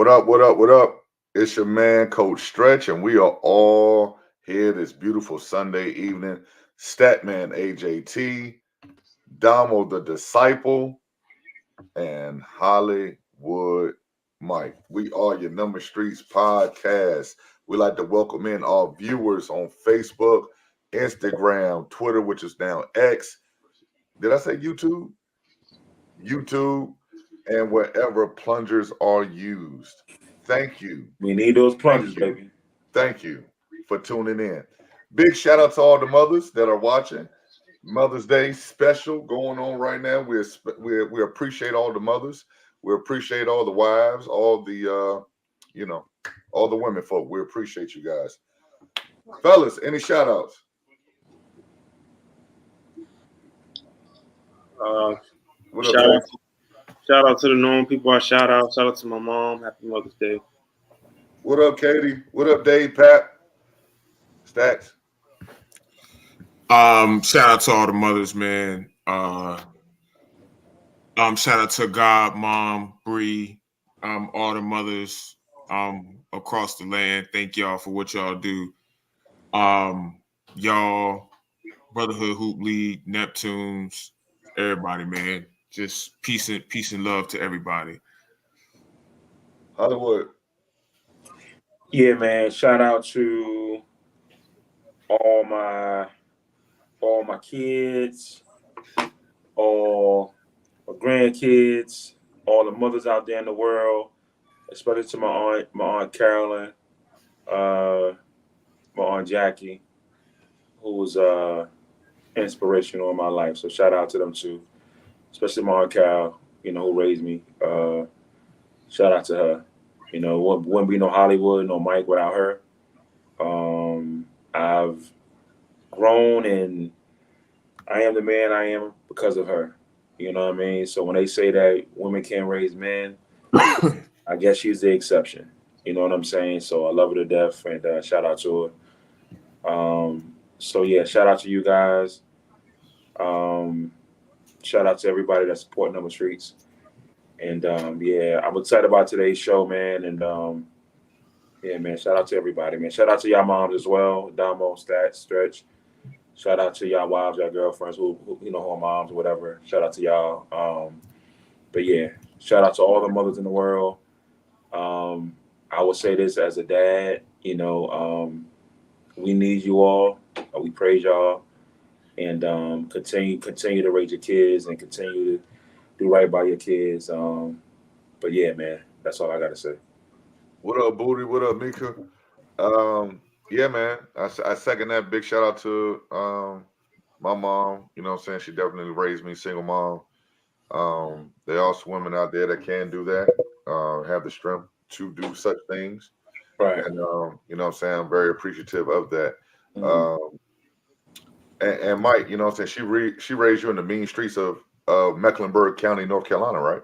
What up? What up? What up? It's your man, Coach Stretch, and we are all here this beautiful Sunday evening. Statman AJT, Damo the Disciple, and Hollywood Mike. We are your Number Streets podcast. We like to welcome in our viewers on Facebook, Instagram, Twitter, which is now X. Did I say YouTube? YouTube, and wherever plungers are used. Thank you. We need those plungers, baby. Thank you for tuning in. Big shout out to all the mothers that are watching. Mother's Day special going on right now. We appreciate all the mothers. We appreciate all the wives, all the all the women folk. We appreciate you guys. Fellas, any shout outs? Shout out to the normal people. Shout out to my mom. Happy Mother's Day. What up, Katie? What up, Dave? Pat? Stacks? Shout out to all the mothers, man. Shout out to God, Mom, Bree, all the mothers across the land. Thank y'all for what y'all do. Y'all, Brotherhood Hoop League, Neptunes, everybody, man. Just peace and love to everybody. Hollywood. Yeah, man. Shout out to all my kids, all my grandkids, all the mothers out there in the world, especially to my aunt Carolyn, my aunt Jackie, who was inspirational in my life. So shout out to them too, especially my aunt Carol, who raised me. Shout out to her. Wouldn't be no Hollywood, no Mike without her. I've grown and I am the man I am because of her. You know what I mean? So when they say that women can't raise men, I guess she's the exception. You know what I'm saying? So I love her to death, and shout out to her. So yeah, shout out to you guys. Shout out to everybody that support Number Streets. And yeah, I'm excited about today's show, man. And yeah, man, shout out to everybody, man. Shout out to y'all moms as well, Damo, Stats, Stretch. Shout out to y'all wives, y'all girlfriends who are moms or whatever. Shout out to y'all. But yeah, shout out to all the mothers in the world. I would say this as a dad, we need you all. We praise y'all, and continue to raise your kids and continue to do right by your kids. But yeah, man, that's all I gotta say. What up, Booty? What up, Mika? Yeah, man. I second that. Big shout out to my mom. You know what I'm saying? She definitely raised me, single mom. There are also women out there that can do that, have the strength to do such things. Right. And you know what I'm saying? I'm very appreciative of that. Mm-hmm. And Mike, you know what I'm saying? She raised you in the mean streets of Mecklenburg County, North Carolina, right?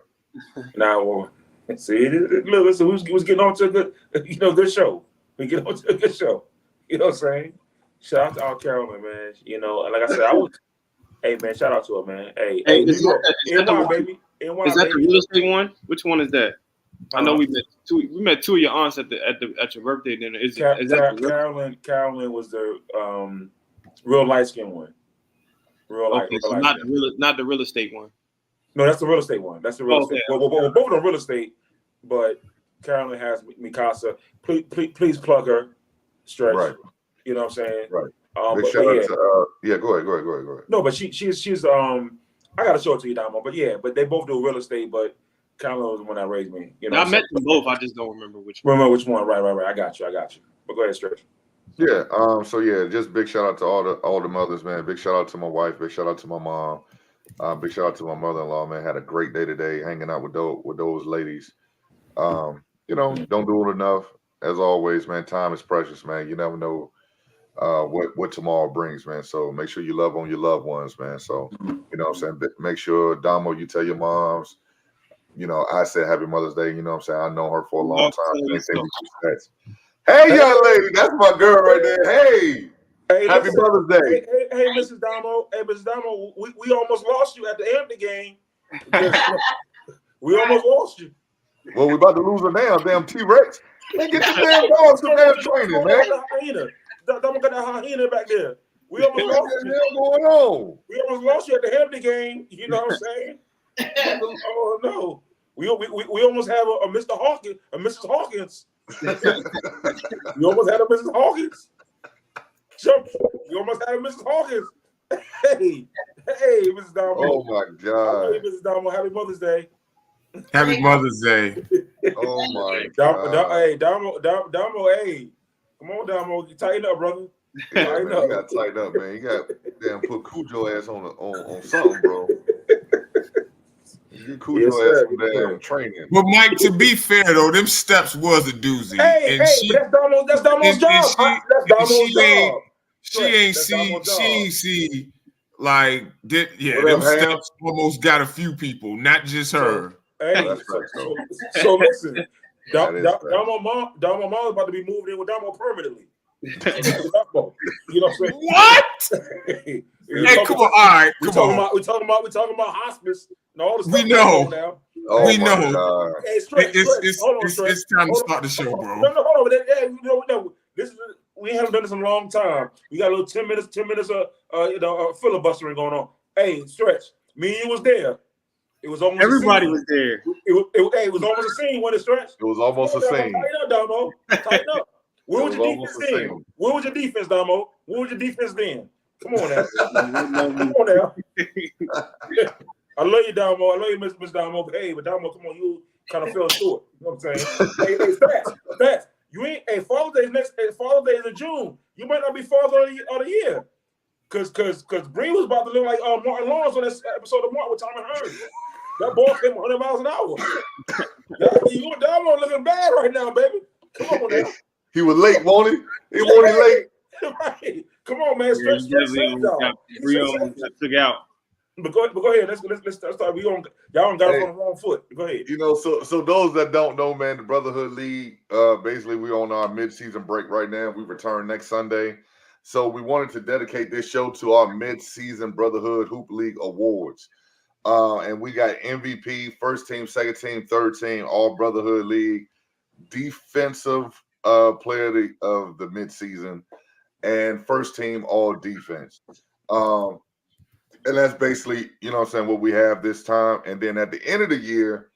Now, see, listen, we was getting on to a good, good show. We get on to a good show. You know what I'm saying? Shout out to Aunt Carolyn, man. Like I said, hey, man, shout out to her, man. Hey, New York, NY, baby. NY, is that baby. the real estate one? Which one is that? I know we met two of your aunts at your birthday dinner. Is that Carolyn was the real light skin one. Okay, so not the real estate one. No, that's the real estate one. That's the real estate. Well, both of them real estate, but Carolyn has Mikasa. Please plug her. Stretch. Right. You know what I'm saying? Right. But shout yeah. out to, go ahead. No, but she's I gotta show it to you, Damo. But yeah, but they both do real estate, but Carolyn was the one that raised me. I met them both. I just don't remember which one. Remember which one? Right. I got you. But go ahead, Stretch. Yeah. So yeah, just big shout out to all the mothers, man. Big shout out to my wife. Big shout out to my mom. Big shout out to my mother-in-law, man. Had a great day today, hanging out with those ladies. Don't do it enough. As always, man. Time is precious, man. You never know what tomorrow brings, man. So make sure you love on your loved ones, man. So you know what I'm saying. Make sure, Damo, you tell your moms. I said Happy Mother's Day. You know what I'm saying. I know her for a long time. Hey, young lady, that's my girl right there. Hey, Happy Mother's Day. Hey, Mrs. Damo. Hey, Mrs. Damo, we almost lost you at the end of the game. We almost lost you. Well, we about to lose a damn T-Rex. Man, get the damn dog some damn training, man. Damo got that hyena back there. We almost What lost the you. hell going on? We almost lost you at the Hampton game. You know what I'm saying? Oh no. We almost have a Mr. Hawkins, a Mrs. Hawkins. We almost had a Mrs. Hawkins. We almost had a Mrs. Hawkins. Hey, Mrs. Damo. Oh my God. Hey, Mrs. Damo, happy Mother's Day. Happy Mother's Day. Oh my Damo, God. hey, Damo, hey. Come on, Damo. You tighten up, brother. Yeah, Tighten man, up. you gotta tighten up, man. You got damn put Cujo ass on something, bro. You Cujo Yes, ass sir. some damn training. But Mike, to be fair though, them steps was a doozy. Hey, and but that's Damo's job. That's Damo's job. She ain't see like did them steps almost got a few people, not just her. Hey, That's right, though. so listen, That is right. Damo mom is about to be moved in with Damo permanently. You know what I'm saying? What? Hey, come on, all right, We come on. talking about hospice and all the stuff. We know. Now. Oh We my know. God. Hey, Stretch, hold on, Stretch. It's time to Hold on. start the show, bro. No, hold on. Hey, no, this is we haven't done this in a long time. We got a little 10 minutes of filibustering going on. Hey, Stretch, me and you was there. It was almost Everybody a scene. was there. It was almost a scene when it stretched. It was almost a scene. Tighten up, Damo. Tighten up. Where was It your was defense almost a then? scene. Where was your defense, Damo? Where was your defense then? Come on now. Come on now. I love you, Damo. I love you, Miss Damo. But hey, Damo, come on, you kind of fell short. You know what I'm saying? hey, Stats. You ain't. Hey, Father's Day is in June. You might not be father of the year. Cause Bree was about to look like Martin Lawrence on this episode of Martin with Tom and Hearn. That ball came 100 miles an hour. You and Damo looking bad right now, baby. Come on now. He was late, won't he? He won't he late. Right. Come on, man. Stretch took out. But go ahead. Let's start. Y'all got us on the wrong foot. Go ahead. You know, so those that don't know, man, the Brotherhood League, basically we on our mid-season break right now. We return next Sunday. So we wanted to dedicate this show to our mid-season Brotherhood Hoop League awards. And we got MVP, first team, second team, third team, all Brotherhood League, defensive player of the mid-season, and first team all defense. And that's basically, you know what I'm saying, what we have this time. And then at the end of the year,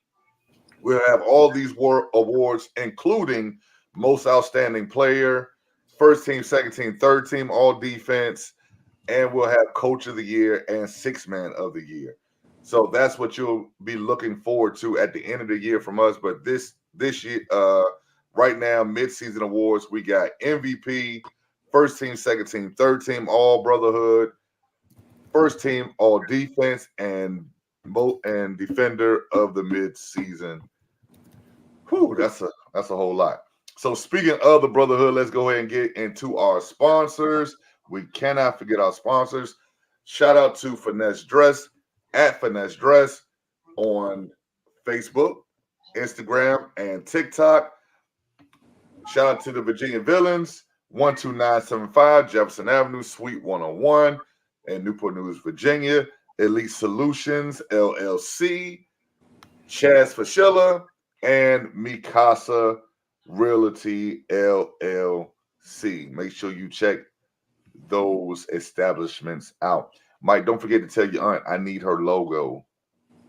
we'll have all these awards, including most outstanding player, first team, second team, third team, all defense, and we'll have coach of the year and sixth man of the year. So that's what you'll be looking forward to at the end of the year from us. But this year, right now, mid-season awards, we got MVP, first team, second team, third team, all Brotherhood, first team, all defense, and defender of the mid-season. Whew, that's a whole lot. So speaking of the Brotherhood, let's go ahead and get into our sponsors. We cannot forget our sponsors. Shout out to Finesse Dress at Finesse Dress on Facebook, Instagram, and TikTok. Shout out to the Virginia Villains, 12975 Jefferson Avenue, Suite 101 in Newport News, Virginia. Elite Solutions, LLC, Chaz Fashilla, and Mikasa Realty, LLC. Make sure you check those establishments out. Mike, don't forget to tell your aunt I need her logo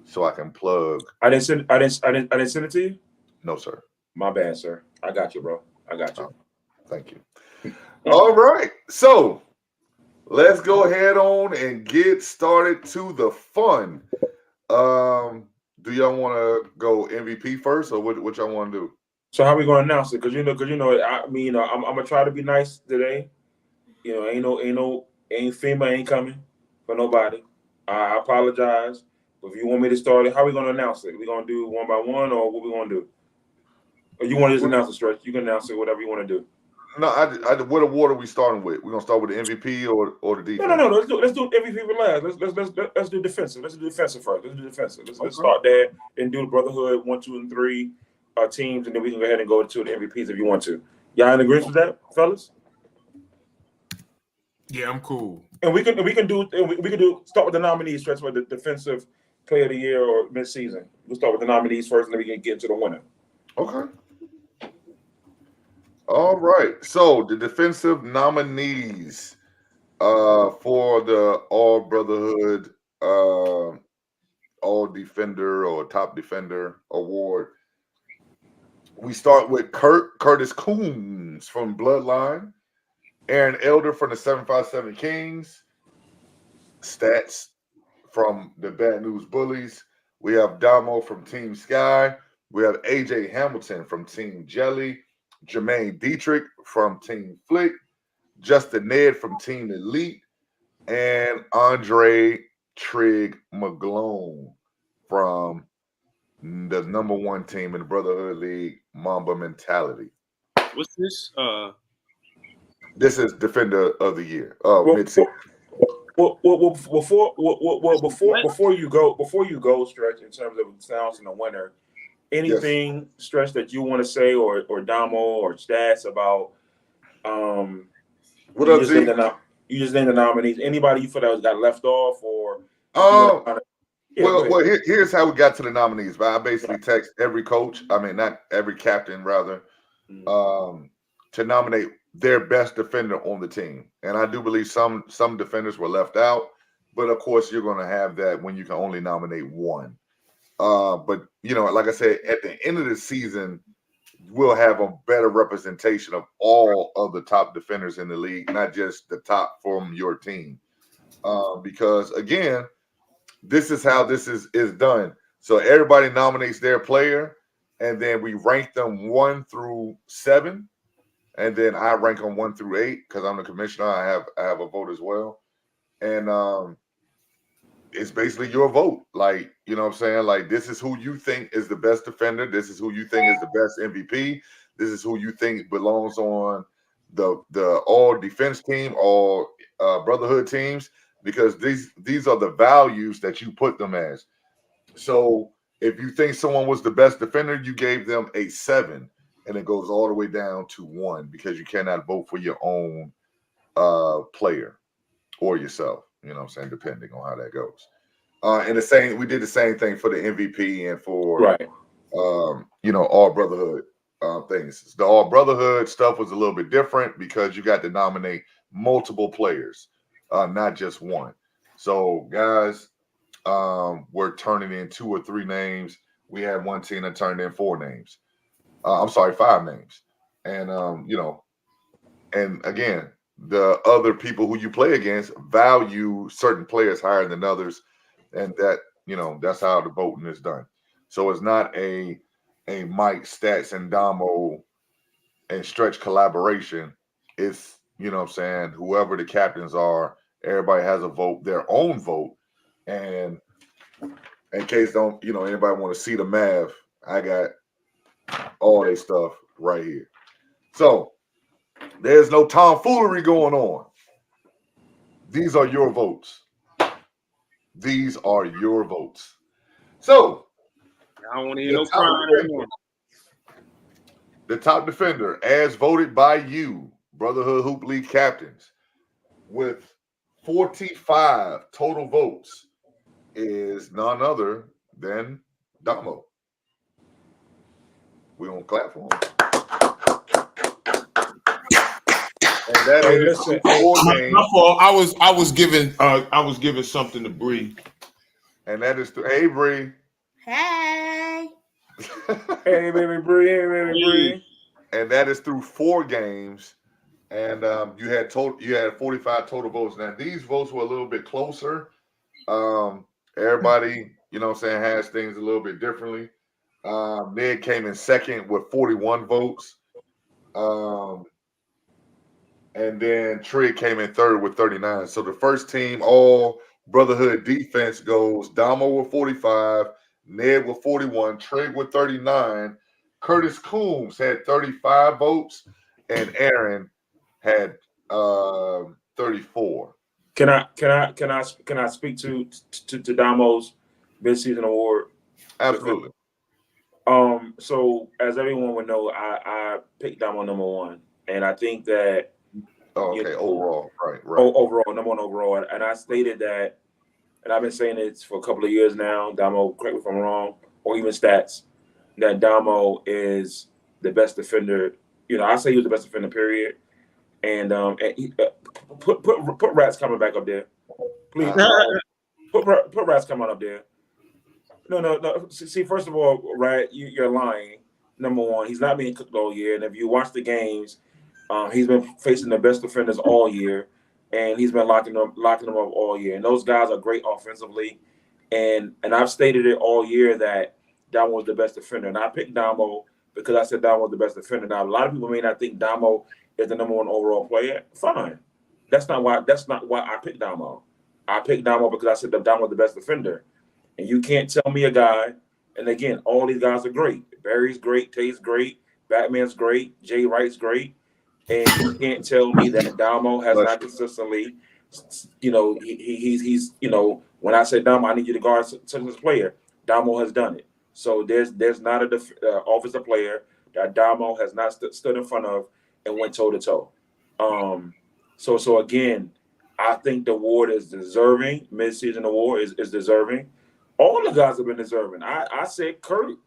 so I can plug. I didn't send it to you? No, sir. My bad, sir. I got you, bro. I got you. Thank you. All right. So let's go ahead on and get started to the fun. Do y'all want to go MVP first, or what y'all want to do? So how we gonna announce it? Because you know, I mean, I'm gonna try to be nice today. You know, ain't FEMA ain't coming for nobody. I apologize. If you want me to start it, how we gonna announce it? We gonna do one by one, or what we gonna do? Or you want to just announce it, Stretch? You can announce it, whatever you want to do. No, what award are we starting with? We're gonna start with the MVP or the defense? No. Let's do MVP for last. Let's do defensive. Let's do defensive first. Let's start there and do the Brotherhood 1, 2, and 3 teams, and then we can go ahead and go to the MVPs if you want to. Y'all in agreement with that, fellas? Yeah, I'm cool. And we can start with the nominees, Stretch, for the defensive player of the year or mid-season. We'll start with the nominees first, and then we can get into the winner. Okay. All right. So the defensive nominees for the All Brotherhood All Defender or Top Defender Award. We start with Curtis Coombs from Bloodline, Aaron Elder from the 757 Kings, Stats from the Bad News Bullies. We have Damo from Team Sky. We have AJ Hamilton from Team Jelly, Jermaine Dietrich from Team Flick, Justin Ned from Team Elite, and Andre Trigg McGlone from the number one team in the Brotherhood League, Mamba Mentality. What's this? This is Defender of the Year. Mid-season. Before you go, Stretch, in terms of announcing the winner, anything, Stretch, that you want to say, or Damo or Stats about what up, Z? You just named the nominees. Anybody you feel that got left off, or here's how we got to the nominees. But I basically text every coach. I mean, not every captain, rather, to nominate their best defender on the team. And I do believe some defenders were left out, but of course you're going to have that when you can only nominate one. But like I said, at the end of the season, we'll have a better representation of all of the top defenders in the league, not just the top from your team. Because again, this is how this is done. So everybody nominates their player, and then we rank them 1 through 7. And then I rank them 1 through 8 because I'm the commissioner. I have a vote as well. And it's basically your vote. Like, you know what I'm saying? Like, this is who you think is the best defender. This is who you think is the best MVP. This is who you think belongs on the all defense team, all brotherhood teams, because these are the values that you put them as. So if you think someone was the best defender, you gave them a 7. And it goes all the way down to 1 because you cannot vote for your own player or yourself, you know what I'm saying, depending on how that goes. And we did the same thing for the MVP and for, all brotherhood things. The all brotherhood stuff was a little bit different because you got to nominate multiple players, not just one. So, guys, we're turning in 2 or 3 names. We had one team that turned in 4 names. 5 names. And, and again, the other people who you play against value certain players higher than others. And that, that's how the voting is done. So it's not a Mike, Stats, and Damo and Stretch collaboration. It's, whoever the captains are, everybody has a vote, their own vote. And in case anybody want to see the math, I got all their stuff right here. So there's no tomfoolery going on. These are your votes. These are your votes. So I don't want to hear no crying anymore. The top defender, as voted by you, Brotherhood Hoop League captains, with 45 total votes, is none other than Damo. We don't clap for him. And that is my fault. I was giving something to Bree. And that is hey Bree. Hey. Hey baby Bree. Hey baby Bree. And that is through 4 games. And you had 45 total votes. Now these votes were a little bit closer. Everybody, has things a little bit differently. Ned came in second with 41 votes. And then Trigg came in third with 39. So the first team, all Brotherhood defense, goes Damo with 45, Ned with 41, Trigg with 39, Curtis Coombs had 35 votes, and Aaron had 34. Can I speak to Damo's mid-season award? Absolutely. So as everyone would know, I picked Damo number 1, and I think that. Oh, okay. Overall, right. Overall, number 1 overall, and I stated that, and I've been saying it for a couple of years now. Damo, correct me if I'm wrong, or even Stats. that Damo is the best defender. You know, I say he was the best defender, period. And put Rats coming back up there, please. Put Rats coming up there. No. See, first of all, Rat, you're lying. Number one, he's not being cooked all year, and if you watch the games, he's been facing the best defenders all year, and he's been locking them up all year. And those guys are great offensively, and I've stated it all year that Damo was the best defender, and I picked Damo because I said Damo was the best defender. Now, a lot of people may not think Damo is the number one overall player. Fine, that's not why I picked Damo. I picked Damo because I said that Damo was the best defender, and you can't tell me a guy. And again, all these guys are great. Barry's great, Tate's great, Batman's great, Jay Wright's great, and you can't tell me that Damo has not consistently, he's when I say Damo, I need you to guard such a player. Damo has done it. So there's not a offensive player that Damo has not stood in front of and went toe to toe. So again, I think the award is deserving. Midseason award is deserving. All the guys have been deserving. I said Kurt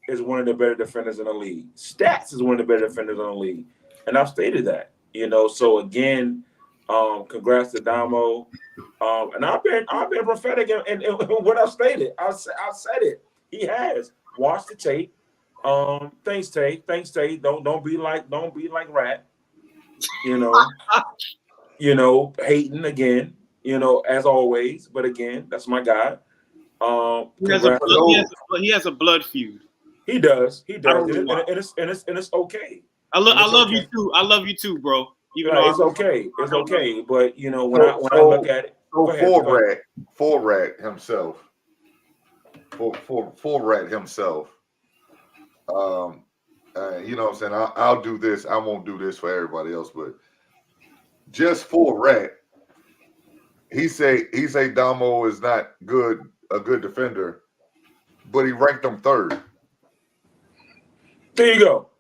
is one of the better defenders in the league. Stats is one of the better defenders in the league, and I've stated that. So again, congrats to Damo. And I've been prophetic in what I've stated. I've said it. He has. Watch the tape. Thanks, Tate. Don't be like Rat. Hating again. As always. But again, that's my guy. He has a blood feud. He does. And it's okay. I love you too. I love you too, bro. It's okay. It's okay. But when I look at it, for Rat himself. For Rat himself. You know what I'm saying? I'll do this. I won't do this for everybody else, but just for Rat, he say Damo is not a good defender, but he ranked him third. There you go.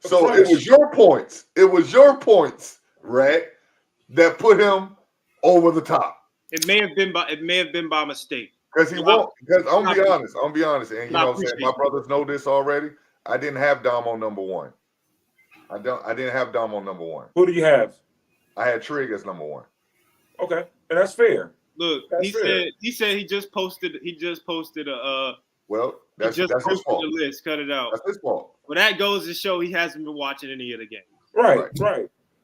So it was your points. It was your points, Rat, that put him over the top. It may have been by mistake. Because he won't. Because I'm gonna be honest, and you know what I'm saying, my brothers know this already. I didn't have Damo number one. I didn't have Damo number one. Who do you have? I had Trig as number one. Okay, and that's fair. Look, he said he just posted a well, that's his fault. The list, cut it out. That's his fault. Well, that goes to show he hasn't been watching any of the games. Right.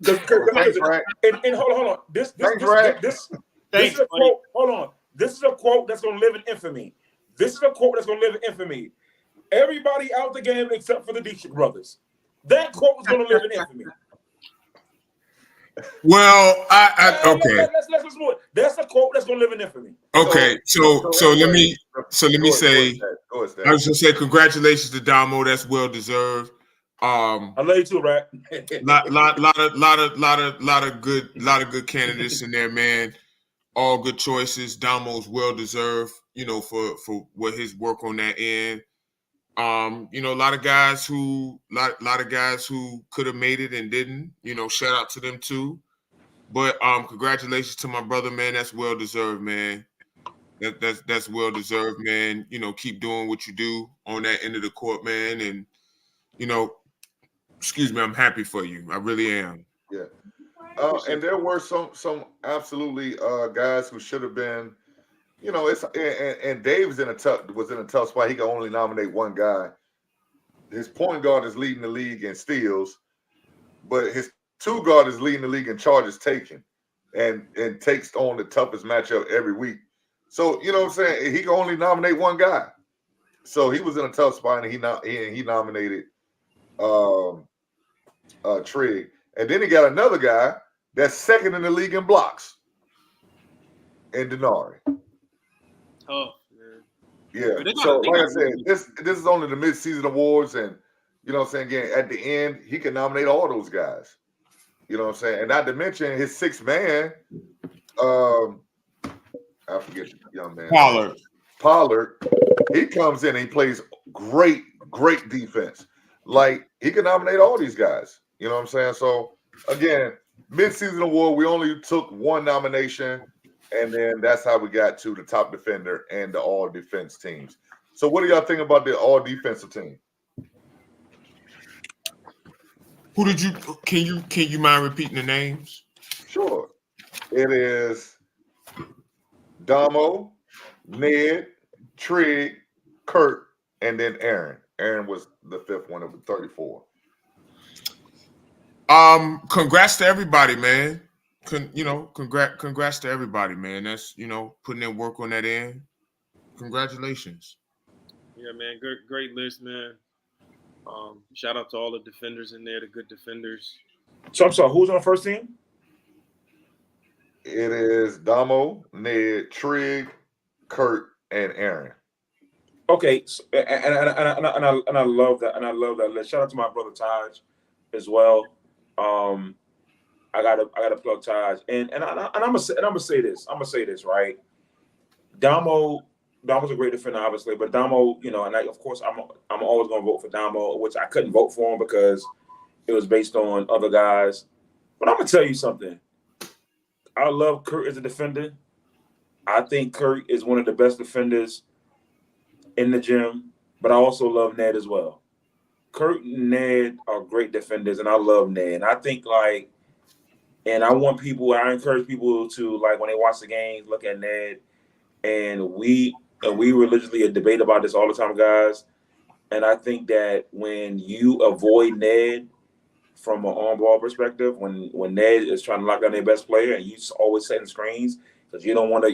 Thanks, Rat. And hold on. This is a quote. Hold on. This is a quote that's gonna live in infamy. Everybody out the game except for the Dietrich brothers. That quote is gonna live in infamy. Well, okay. Let's move it. That's a quote that's gonna live in infamy. Okay, so let me say, go ahead, I was gonna say congratulations to Damo. That's well deserved. I love you too, Rat. lot of good candidates in there, man. All good choices. Damo's well deserved, for what his work on that end. A lot of guys who could have made it and didn't. Shout out to them too. But congratulations to my brother, man. That's well deserved, man. That's well deserved, man. Keep doing what you do on that end of the court, man. And excuse me, I'm happy for you. I really am. Yeah. And there were some absolutely guys who should have been. And Dave was in a tough spot. He could only nominate one guy. His point guard is leading the league in steals, but his two guard is leading the league in charges taken, and takes on the toughest matchup every week. So you know what I'm saying? He can only nominate one guy. So he was in a tough spot, and he nominated Trig, and then he got another guy that's second in the league in blocks, and Denari. Oh, yeah. So like I said, this is only the mid-season awards, and you know what I'm saying. Again, at the end, he can nominate all those guys. You know what I'm saying, and not to mention his sixth man. I forget the young man. Pollard. He comes in and he plays great defense. Like he can nominate all these guys. You know what I'm saying. So again, mid-season award, we only took one nomination. And then that's how we got to the top defender and the all defense teams. So what do y'all think about the all defensive team? Who did you? Can you mind repeating the names? Sure. It is Damo, Ned, Trigg, Kurt, and then Aaron. Aaron was the fifth one of the 34. Congrats to everybody, man. Congrats to everybody, man. That's putting in work on that end. Congratulations. Yeah, man. Great list, man. Shout out to all the defenders in there, the good defenders. So I'm sorry, who's on the first team? It is Damo, Ned, Trigg, Kurt, and Aaron. Okay, so, and I love that, and I love that list. Shout out to my brother Taj as well. I gotta plug Taj, and I'm gonna say this. I'm gonna say this, right? Damo's a great defender, obviously, but Damo, and of course I'm always gonna vote for Damo, which I couldn't vote for him because it was based on other guys. But I'm gonna tell you something. I love Kurt as a defender. I think Kurt is one of the best defenders in the gym, but I also love Ned as well. Kurt and Ned are great defenders, and I love Ned. And I think I encourage people to, like, when they watch the games, look at Ned. And we religiously debate about this all the time, guys. And I think that when you avoid Ned from an on-ball perspective, when Ned is trying to lock down their best player, and you always setting screens because you don't want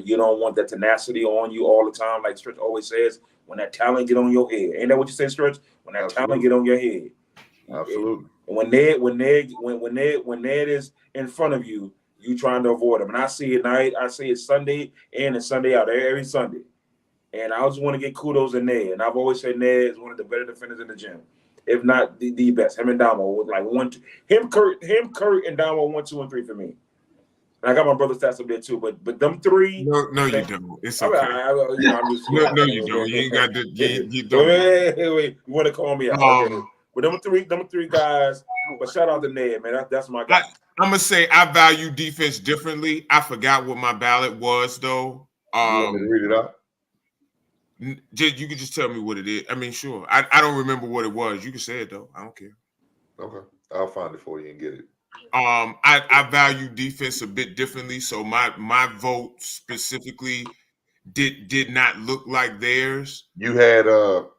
that tenacity on you all the time, like Stretch always says. When that talent get on your head, ain't that what you say, Stretch? When that talent get on your head, absolutely. And when Ned is in front of you, you trying to avoid him. And I see it Sunday in and Sunday out, every Sunday. And I just want to get kudos to Ned. And I've always said Ned is one of the better defenders in the gym, if not the best. Him and Damo was like 1, 2. Kurt, and Damo 1, 2, and 3 for me. And I got my brother's stats up there too, but them three. No, you don't. It's okay. I'm just, no, you don't. You ain't got to. You don't. Wait. You want to call me out? Okay. But them three guys. But shout out to Ned, man. That's my guy. I'm gonna say I value defense differently. I forgot what my ballot was though. You want me to read it out? You can just tell me what it is. I mean, sure. I don't remember what it was. You can say it though. I don't care. Okay, I'll find it for you and get it. I value defense a bit differently. So my vote specifically did not look like theirs. You had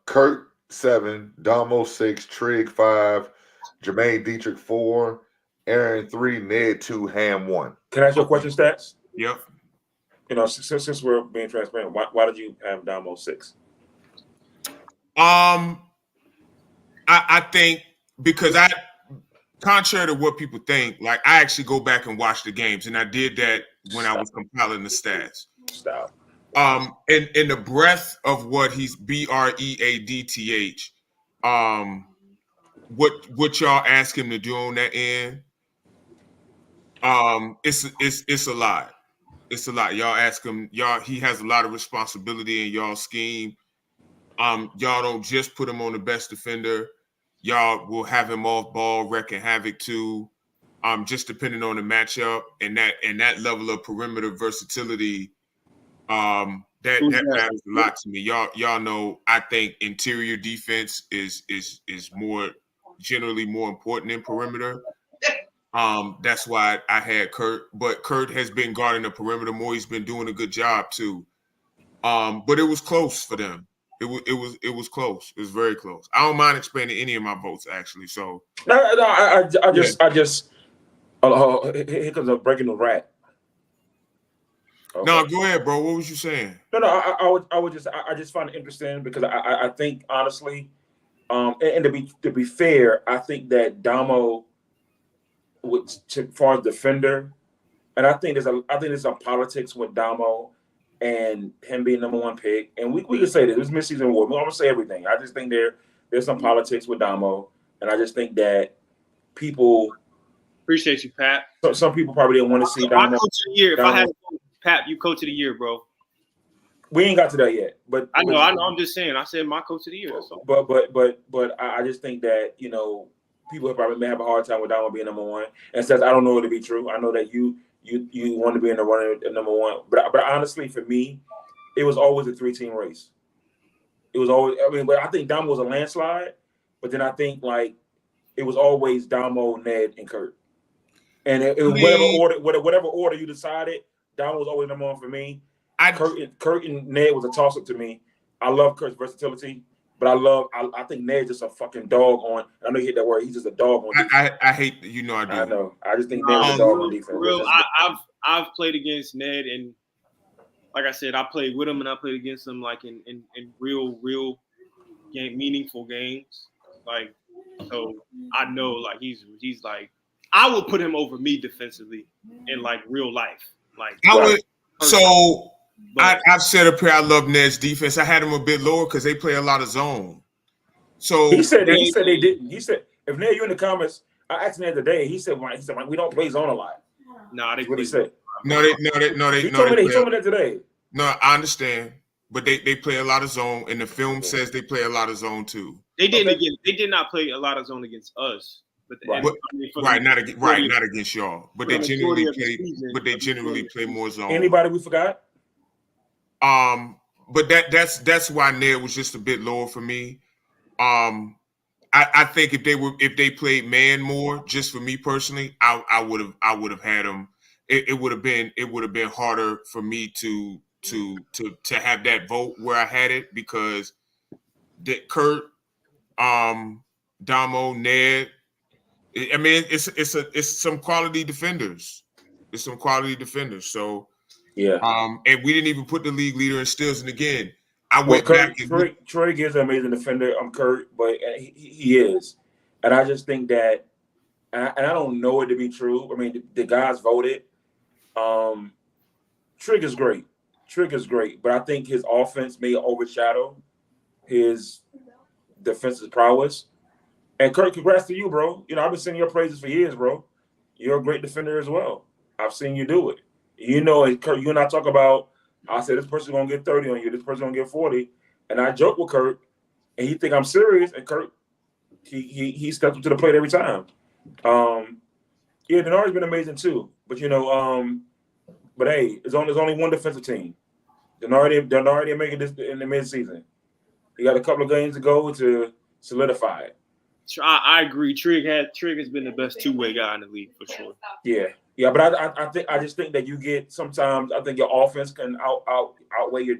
Kurt 7, Damo 6, Trigg 5, Jermaine Dietrich 4, Aaron 3, Ned 2, Ham 1. Can I ask you a question, Stats? Yep. Since we're being transparent, why did you have Damo 6? I think because contrary to what people think, like I actually go back and watch the games, and I did that when I was compiling the stats. Stop. In the breadth of what he's BREADTH, what y'all ask him to do on that end, it's a lot. It's a lot. Y'all ask him, he has a lot of responsibility in y'all scheme. Y'all don't just put him on the best defender. Y'all will have him off ball, wrecking havoc too. Just depending on the matchup and that level of perimeter versatility. That matters a lot to me. Y'all know I think interior defense is generally more important than perimeter. That's why I had Kurt, but Kurt has been guarding the perimeter more. He's been doing a good job too. But it was close for them. It was close. It was very close. I don't mind explaining any of my votes actually. So I just here comes a breaking the rat. Okay. No, go ahead, bro. What was you saying? No, I just find it interesting because I think honestly, and to be fair, I think that Damo, as far as defender, and I think there's some politics with Damo and him being number 1 pick, and we can say this. It was midseason award. I'm gonna say everything. I just think there's some politics with Damo, and I just think that people appreciate you, Pat. Some people probably didn't want to see Damo. My coach of the year. If I had Pat, you coach of the year, bro. We ain't got to that yet, but I know. I'm just saying. I said my coach of the year. That's all. But I just think that people probably may have a hard time with Damo being number 1. And says I don't know it to be true. I know that you want to be in the running at number 1, but honestly, for me, it was always a 3-team race. It was always. I mean, but I think Damo was a landslide. But then I think like it was always Damo, Ned, and Kurt. And whatever order you decided, Damo was always number one for me. Kurt and Ned was a toss up to me. I love Kurt's versatility, but I think Ned's just a fucking dog on. I know you hate that word. He's just a dog on defense. I hate I do. I know. I just think Ned's a dog on defense. I've played against Ned, and like I said, I played with him and I played against him like in real game, meaningful games. Like, so I know like he's like, I would put him over me defensively in like real life. Like I would. So I've said up here I love Ned's defense. I had him a bit lower because they play a lot of zone. So he said they didn't. He said if Ned, you in the comments, I asked Ned today. He said we don't play zone a lot. Nah, that's what he said. No, He told me that today. No, I understand, but they play a lot of zone, and the film says they play a lot of zone too. They did not play a lot of zone against us, but not against y'all. But they generally play more zone. Anybody we forgot? But that's why Ned was just a bit lower for me. I think if they played man more, just for me personally, I would have had him. It would have been harder for me to have that vote where I had it because Kurt, Damo, Ned. I mean, it's some quality defenders. It's some quality defenders. So yeah. And we didn't even put the league leader in steals. And again, Troy Gibbs is an amazing defender. I'm Kurt, but he is, and I just think that, and I don't know it to be true. I mean, the guys voted. Trig is great. But I think his offense may overshadow his defensive prowess. And Kurt, congrats to you, bro. You know, I've been singing your praises for years, bro. You're a great defender as well. I've seen you do it. You know, Kurt, you and I talk about, I said, this person's going to get 30 on you. This person's going to get 40. And I joke with Kurt, and he think I'm serious. And Kurt, he steps up to the plate every time. Yeah, Denari's been amazing too. But, you know, but hey, there's only one defensive team. Denari didn't make it this in the midseason. He got a couple of games to go to solidify it. I agree. Trig has been the best two-way guy in the league for sure. Yeah, but I just think that you get sometimes. I think your offense can outweigh your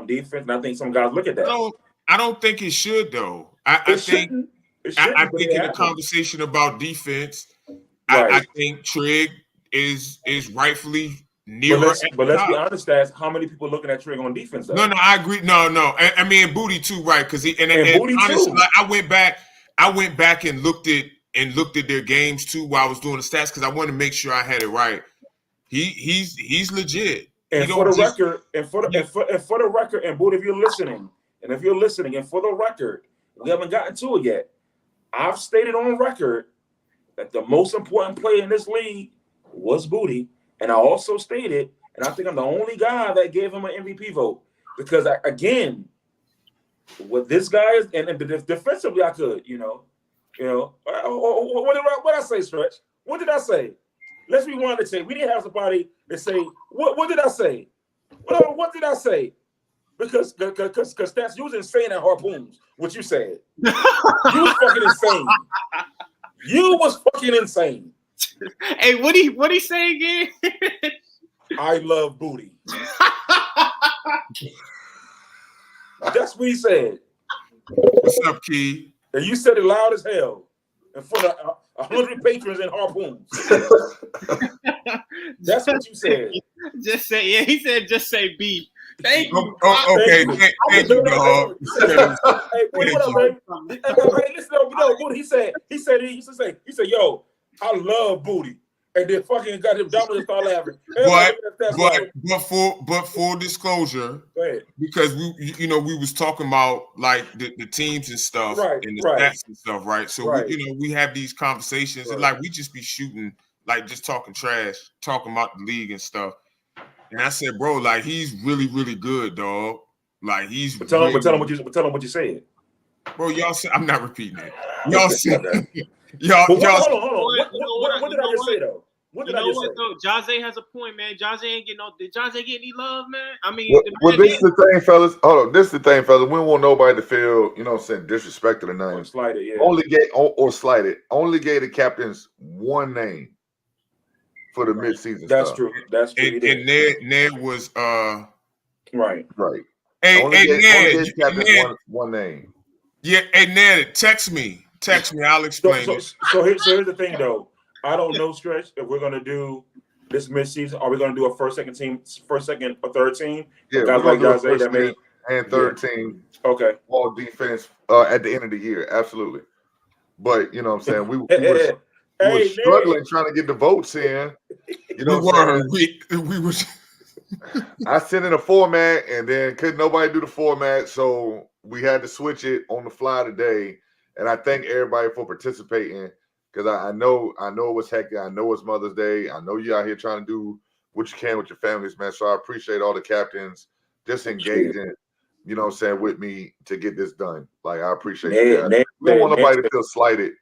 defense, and I think some guys look at that. I don't think it should though. I think in the conversation about defense, right. I think Trig is rightfully near. But let's be honest, that's how many people looking at Trig on defense though? No, I agree. No. I mean Booty too, right? Because and Booty honestly, too. Like, I went back and looked at their games too while I was doing the stats because I wanted to make sure I had it right. He's legit. And for the record, and Booty, if you're listening, and for the record, we haven't gotten to it yet. I've stated on record that the most important player in this league was Booty, and I also stated, and I think I'm the only guy that gave him an MVP vote because again, what this guy is, and defensively I could, you know. What did I say, Stretch? What did I say? Let's rewind the tape. We didn't have somebody that say, what did I say? What did I say? Because Stats, you was insane at harpoons, what you said. You was fucking insane. You was fucking insane. Hey, what he say again? I love Booty. That's what he said. What's up, Key? And you said it loud as hell in front of 100 patrons and harpoons. That's what you said. Just say, yeah, he said just say B. Thank you. Okay, thank you, dog. Hey, what up, man? Hey, listen, Booty, he said, yo, I love Booty. And then fucking got him down and start laughing. But full disclosure, because we was talking about like the teams and stuff and the stats and stuff, right? So we have these conversations and like we just be shooting, like just talking trash, talking about the league and stuff. And I said, bro, like he's really, really good, dog. Like he's. But tell him what you said, bro. Y'all said I'm not repeating it. Y'all said. Hold on. What did I just say though? What You did I know just what say? though? Jose has a point, man. Jose ain't getting no. Did Jose get any love, man? I mean, Well, this is the thing, fellas. Hold on, this is the thing, fellas. We don't want nobody to feel, you know what I'm saying, disrespected or nothing. Slighted, yeah. Only gave or slighted. Only gave the captains one name for the midseason That's stuff. true. That's true. And Ned was right. Hey, only hey gave Ned, the captains Ned, one name. yeah, hey Ned, text me. I'll explain it. So here's the thing though. I don't know, Stretch, if we're gonna do this midseason. Are we gonna do a first, second, or third team? Yeah, guys we're like gonna do Jose a that made and third team okay. all defense at the end of the year. Absolutely. But you know what I'm saying? We were struggling trying to get the votes in. You know what I'm saying? We were I sent in a format and then couldn't nobody do the format, so we had to switch it on the fly today. And I thank everybody for participating because I know it was hectic. I know it's Mother's Day. I know you out here trying to do what you can with your families, man. So I appreciate all the captains just engaging, you know what I'm saying, with me to get this done. Like I appreciate you guys. We don't want nobody to feel slighted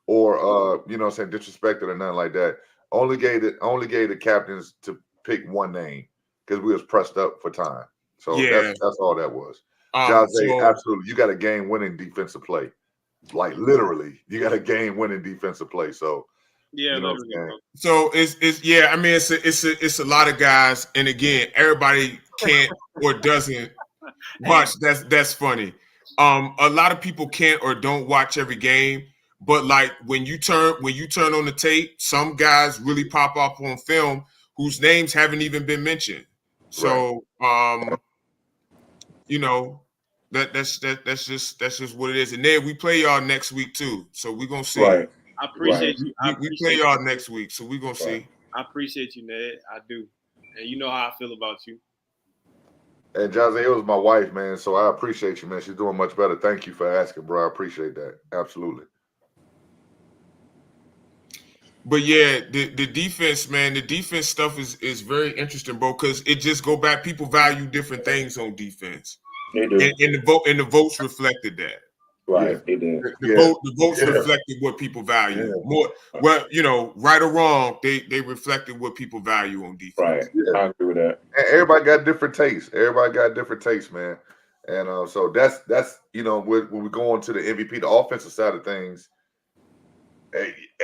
or you know what I'm saying, disrespected or nothing like that. Only gave the captains to pick one name because we was pressed up for time. So that's all that was. Jose, absolutely. You got a game-winning defensive play. Like literally, you got a game-winning defensive play. So yeah, you know literally. So it's yeah. I mean, it's a lot of guys, and again, everybody can't or doesn't watch. That's funny. A lot of people can't or don't watch every game, but like when you turn on the tape, some guys really pop up on film whose names haven't even been mentioned. So you know. That's just what it is. And then we play y'all next week too. So we're gonna see. Right. I appreciate you. We play y'all next week, so we're gonna see. I appreciate you, Ned. I do. And you know how I feel about you. And Jose, it was my wife, man. So I appreciate you, man. She's doing much better. Thank you for asking, bro. I appreciate that. Absolutely. But yeah, the defense, man, the defense stuff is very interesting, bro, because it just go back. People value different things on defense. They do. And the votes reflected that. Right, they did. The votes reflected what people value. Yeah. More, well, you know, right or wrong, they reflected what people value on defense. Right, I agree with that. And everybody got different tastes. Man. And so that's you know, when we go on to the MVP, the offensive side of things,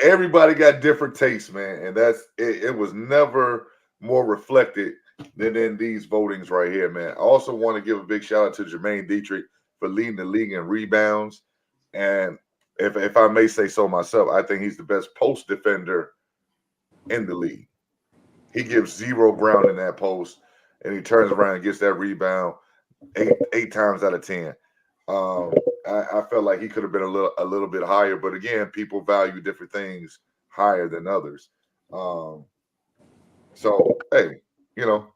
everybody got different tastes, man. And that's it was never more reflected than in these votings right here, man. I also want to give a big shout out to Jermaine Dietrich for leading the league in rebounds. And if I may say so myself, I think he's the best post defender in the league. He gives zero ground in that post, and he turns around and gets that rebound eight times out of 10. I felt like he could have been a little bit higher, but again, people value different things higher than others. So hey, you know,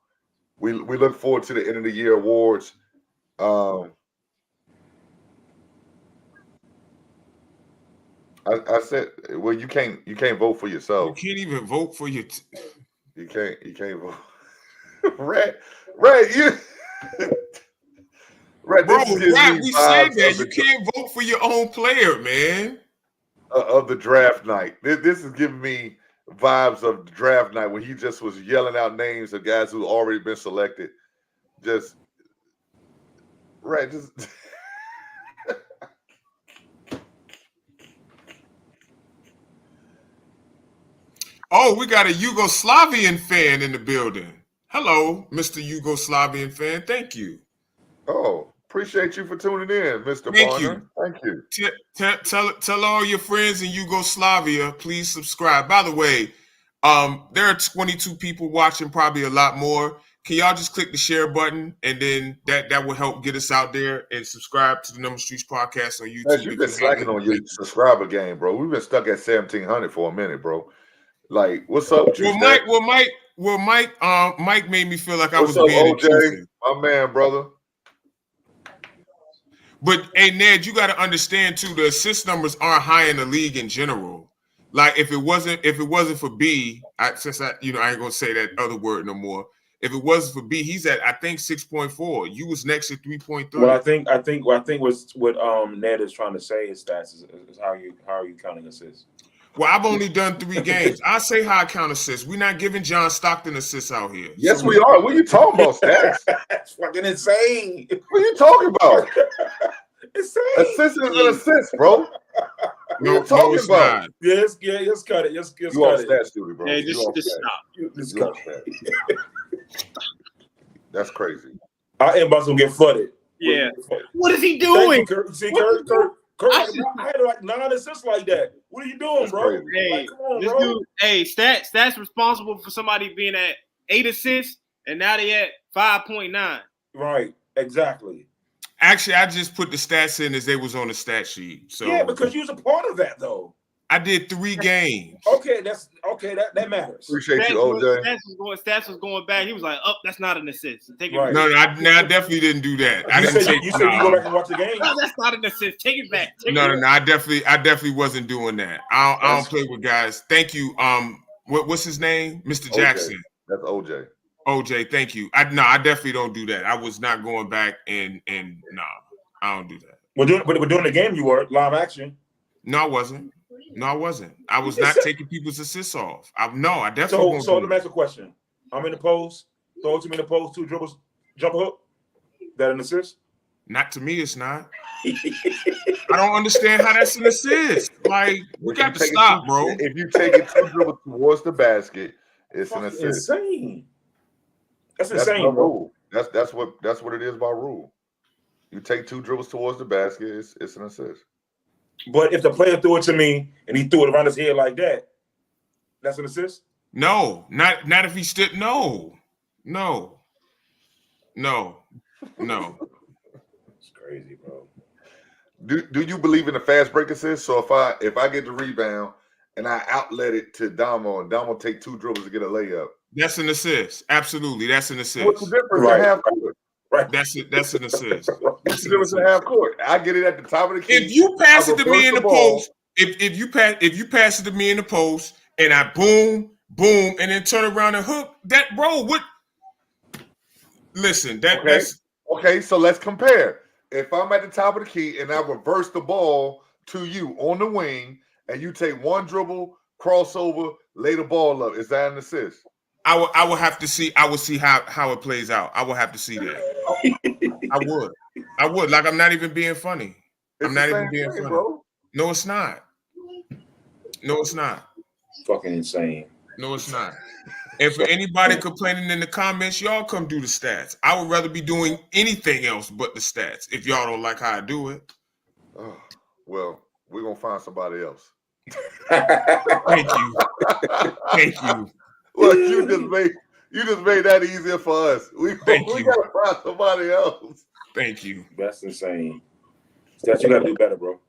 we look forward to the end of the year awards. I said, well, you can't vote for yourself. You can't even vote for your. You can't vote. Red, you. Red, Bro, we said that you can't vote for your own player, man. Of the draft night. This is giving me vibes of the draft night when he just was yelling out names of guys who already been selected. Just Oh, we got a Yugoslavian fan in the building. Hello, Mr. Yugoslavian fan. Thank you. Oh, appreciate you for tuning in, Mr. Thank Barner. you. Thank you. Tell all your friends in Yugoslavia, please subscribe. By the way, there are 22 people watching, probably a lot more. Can y'all just click the share button, and then that will help get us out there, and subscribe to the Number Streets podcast on YouTube. You've been slacking on your subscriber game, bro. We've been stuck at 1,700 for a minute, bro. Like, what's up? Mike made me feel like I was being OJ, intrusive. My man, brother. But hey, Ned, you got to understand too. The assist numbers aren't high in the league in general. Like if it wasn't for B, I ain't gonna say that other word no more. If it wasn't for B, he's at I think 6.4. You was next at 3.3. Well, I think what Ned is trying to say his stats is how are you counting assists. Well, I've only done 3 games. I say how I count assists. We're not giving John Stockton assists out here. Yes, So we are. What are you talking about, Stats? That's fucking insane. What are you talking about? Insane. Assist is an assist, bro. What No, are you talking it's about? not. Yes, cut it. Yes, You cut off it. Stats duty, bro. Yeah, You off just Stats. stop. Just You cut off it. Stats. That's crazy. Our inbox gonna get flooded. Yeah. What is he Thank doing? you, Kurt. See, What Kurt, I I had like 9 assists like that. What are you doing, That's bro? crazy. Hey, Like, come on, this bro. dude, hey, stats responsible for somebody being at 8 assists, and now they at 5.9. Right, exactly. Actually, I just put the stats in as they was on the stat sheet. So Yeah, because you was a part of that, though. I did 3 games. Okay, that matters. Appreciate you, OJ. Stats was going back. He was like, "Oh, that's not an assist. Take it Right. back. No, I definitely didn't do that. I You didn't said take. you go back and watch the game. No, that's not an assist. Take it back. Take it No, back. I definitely wasn't doing that. I don't play with guys. Thank you. What's his name? Mr. Jackson. That's OJ. OJ, thank you. I definitely don't do that. I was not going back and no, I don't do that. We're doing the game. You were live action. No, I wasn't. I was not taking people's assists off. I definitely So won't let do me it. ask you a question. I'm in the post. Throw it to me in the post. 2 dribbles, jump hook. That an assist? Not to me, it's not. I don't understand how that's an assist. Like, we got to stop, bro. If you take it 2 dribbles towards the basket, it's an Fucking assist. insane. That's That's insane, by bro. rule. That's what it is by rule. You take 2 dribbles towards the basket, it's an assist. But if the player threw it to me and he threw it around his head like that, that's an assist? No, not if he stood. No. It's crazy, bro. Do you believe in the fast break assist? So if I get the rebound and I outlet it to Damo and Damo take 2 dribbles to get a layup, That's an assist. Absolutely, that's an assist. what's the difference Right. in half court? Right. That's it. That's an assist. What's the difference in half court? I get it at the top of the key. If you pass I it to me reverse in the ball. post, if you pass it to me in the post, and I boom, and then turn around and hook that, bro. What? Listen, that's Okay, so let's compare. If I'm at the top of the key and I reverse the ball to you on the wing, and you take 1 dribble, crossover, lay the ball up, is that an assist? I will have to see. I will see how it plays out. I will have to see that. I would. Like, I'm not even being funny. It's I'm the not even same being thing, funny. bro. No, it's not. No, it's not. Fucking insane. No, it's not. And for anybody complaining in the comments, y'all come do the stats. I would rather be doing anything else but the stats if y'all don't like how I do it. Oh, well, we're gonna find somebody else. Thank you. Thank you. Well, you just made that easier for us. We Thank you. gotta find somebody else. Thank you. That's insane. Stats, you gotta do better, bro.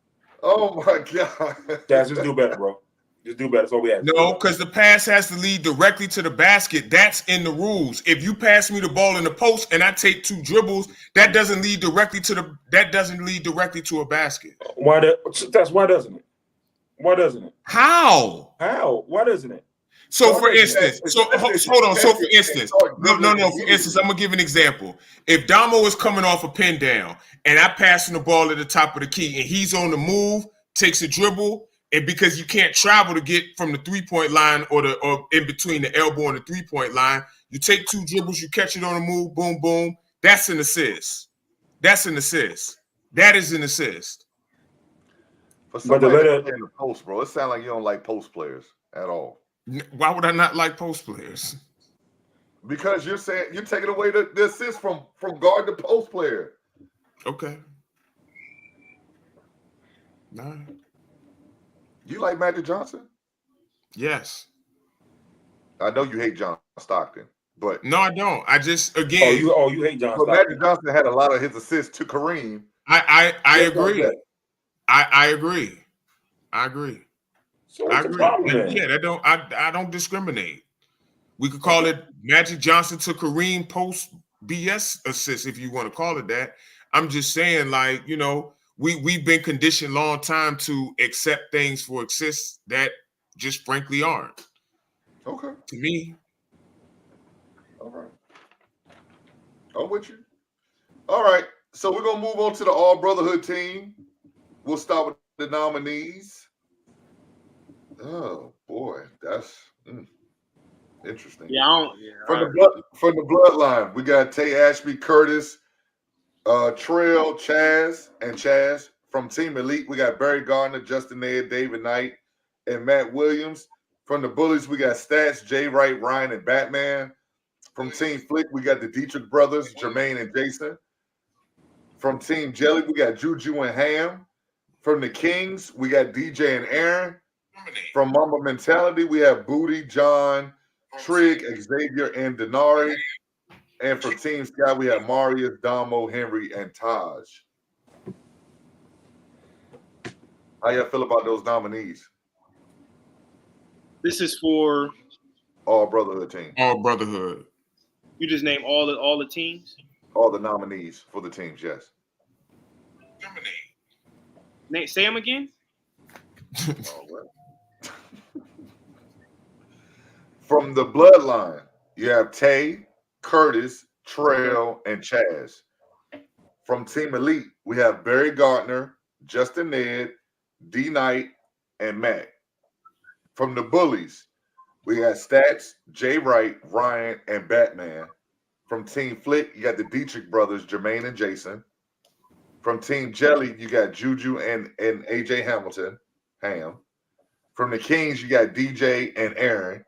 Oh my god. Stats, just do better, bro. Just do better. That's all we have. No, because the pass has to lead directly to the basket. That's in the rules. If you pass me the ball in the post and I take 2 dribbles, that doesn't lead directly to a basket. Why doesn't it? Why doesn't it? How? How? Why doesn't it? So for instance, hold on. So for instance, no. For instance, I'm gonna give an example. If Damo is coming off a pin down and I pass him the ball at the top of the key and he's on the move, takes a dribble, and because you can't travel to get from the 3-point line or in between the elbow and the 3-point line, you take 2 dribbles, you catch it on the move, boom, boom. That's an assist. That is an assist. For somebody in the post, bro, it sounds like you don't like post players at all. Why would I not like post players? Because you're saying you're taking away the assist from guard to post player. Okay. Nah. You like Magic Johnson? Yes. I know you hate John Stockton, but No, I don't. I just again. you hate John but Stockton. Magic Johnson had a lot of his assists to Kareem. I agree. that. I agree. So I what's the agree. problem then? Yeah, I don't discriminate. We could call it Magic Johnson to Kareem post BS assist if you want to call it that. I'm just saying, like, you know, we've been conditioned long time to accept things for assists that just frankly aren't. Okay. To me. All right. I'm with you. All right. So we're gonna move on to the All Brotherhood team. We'll start with the nominees. Oh boy, that's interesting. Yeah, I don't. Yeah, From the bloodline, we got Tay Ashby, Curtis, Trail, Chaz. From Team Elite, we got Barry Gardner, Justin Ned, David Knight, and Matt Williams. From the Bullies, we got Stats, Jay Wright, Ryan, and Batman. From Team Flick, we got the Dietrich brothers, Jermaine and Jason. From Team Jelly, we got Juju and Ham. From the Kings, we got DJ and Aaron. From Mamba Mentality, we have Booty, John, Trigg, Xavier, and Denari. And for Team Sky, we have Marius, Damo, Henry, and Taj. How y'all feel about those nominees? This is for All Brotherhood team. All Brotherhood. you. Just name all the teams. All the nominees for the teams, yes. Nate, say them again. From the bloodline, you have Tay, Curtis, Trail, and Chaz. From Team Elite, we have Barry Gardner, Justin Ned, D Knight, and Matt. From the Bullies, we got Stats, Jay Wright, Ryan, and Batman. From Team Flick, you got the Dietrich brothers, Jermaine and Jason. From Team Jelly, you got Juju and AJ Hamilton, Ham. From the Kings, you got DJ and Aaron.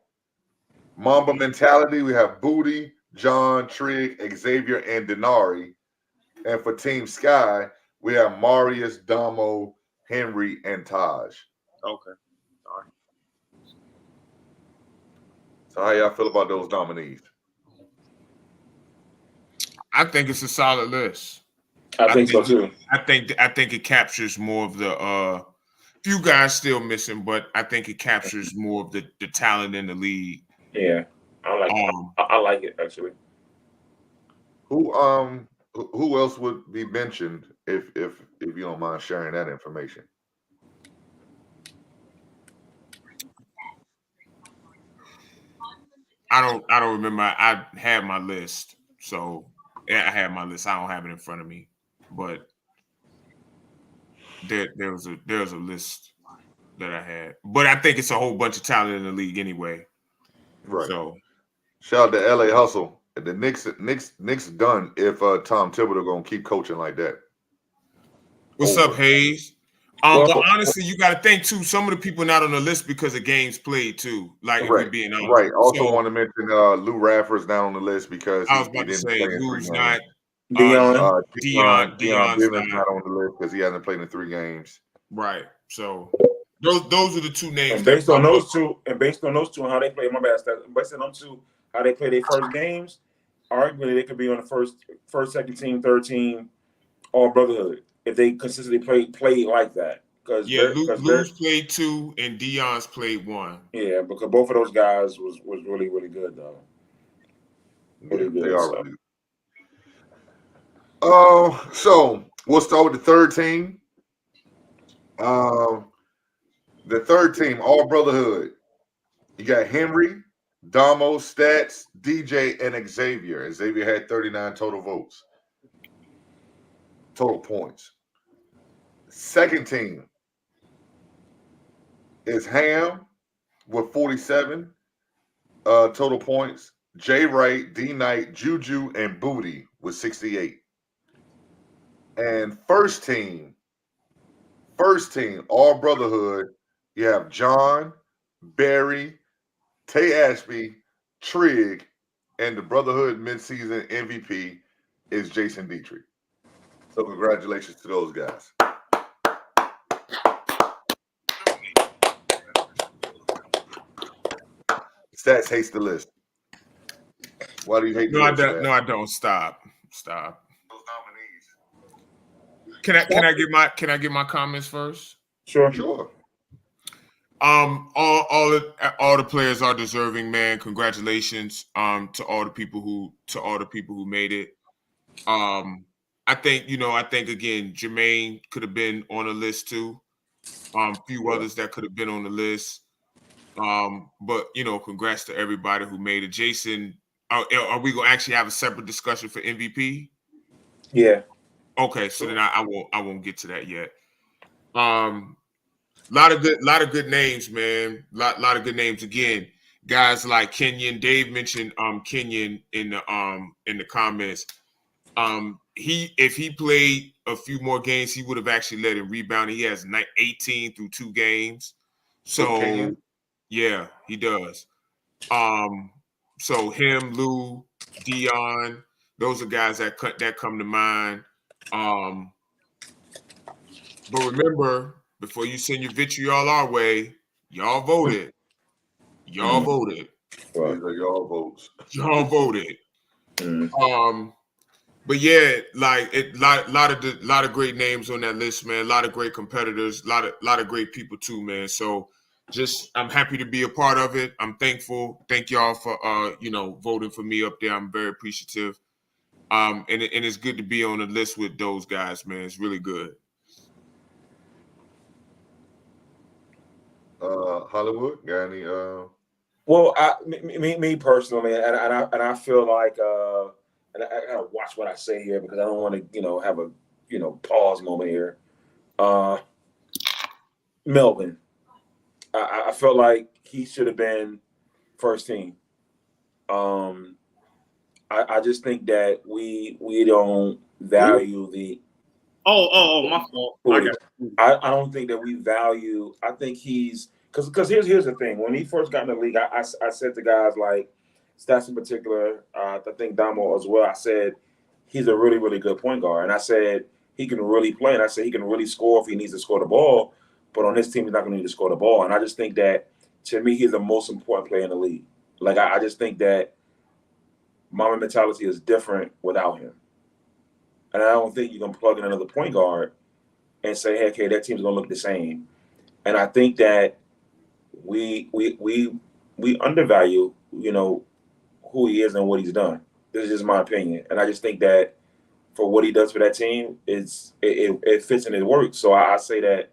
Mamba Mentality, we have Booty, John, Trigg, Xavier, and Denari. And for Team Sky, we have Marius, Damo, Henry, and Taj. Okay. So how y'all feel about those nominees? I think it's a solid list. I think so too. I think it captures more of the few guys still missing, but I think it captures more of the talent in the league. Yeah, I like it actually. Who else would be mentioned if you don't mind sharing that information? I don't remember. I had my list, so yeah, I had my list. I don't have it in front of me, but there was a list that I had. But I think it's a whole bunch of talent in the league anyway. Right. So shout out to LA Hustle. The Knicks done if Tom Thibodeau gonna keep coaching like that. What's up, Hayes? But honestly, you got to think too. Some of the people not on the list because of games played too. Like if we're being honest. Right. Also want to mention Lou Radford's not on the list because I was about to say Lou's not. Deion Dion's not on the list because he hasn't played in 3 games. Right. So those are the two names. And based on those two, and how they play, my bad. Based on them two, how they play their first games, arguably they could be on the first, second team, third team, all brotherhood if they consistently play like that. Lou's played 2 and Dion's played 1. Yeah, because both of those guys was really, really good though. Really good. They are really good. So we'll start with the third team. The third team, all brotherhood. You got Henry, Damo, Stats, DJ, and Xavier. Xavier had 39 total votes. Total points. Second team is Ham with 47 total points. Jay Wright, D Knight, Juju, and Booty with 68. And first team, all brotherhood, you have John, Barry, Tay Ashby, Trigg, and the brotherhood midseason MVP is Jason Dietrich. So congratulations to those guys. Stats hates the list. Why do you hate the list? No, I don't. Stop. Those nominees. Can I get my comments first? Sure. All the players are deserving, man. Congratulations to all the people who made it. I think again, Jermaine could have been on the list too. Few others that could have been on the list. But congrats to everybody who made it. Jason, are we gonna actually have a separate discussion for MVP? Yeah. Okay, so then I won't get to that yet. lot of good names, man. Lot of good names. Again, guys like Kenyon. Dave mentioned Kenyon in the comments. If he played a few more games, he would have actually led in rebounding. He has 18 through 2 games. So Kenyon? yeah, he does. So him, Lou, Dion, those are guys that come to mind. But remember, before you send your vitriol our way, y'all voted. Y'all voted. Right. These are y'all votes. Y'all voted. Mm. But yeah, like lot of great names on that list, man. A lot of great competitors, lot of great people too, man. So I'm happy to be a part of it. I'm thankful. Thank y'all for voting for me up there. I'm very appreciative. And it's good to be on the list with those guys, man. It's really good. Hollywood, got any? Well, me personally, and I feel like, and I gotta watch what I say here because I don't want to, have a, pause moment here. Melvin, I felt like he should have been first team. I just think that we don't value the. Oh, my fault. I don't think that we value. I think he's because here's the thing. When he first got in the league, I said to guys like Stats in particular, I think Damo as well. I said he's a really, really good point guard, and I said he can really play, and I said he can really score if he needs to score the ball. But on this team, he's not going to need to score the ball. And I just think that to me, he's the most important player in the league. Like I just think that Mamba mentality is different without him. And I don't think you can plug in another point guard and say, hey, okay, that team's gonna look the same. And I think that we undervalue, who he is and what he's done. This is just my opinion. And I just think that for what he does for that team, it fits and it works. So I say that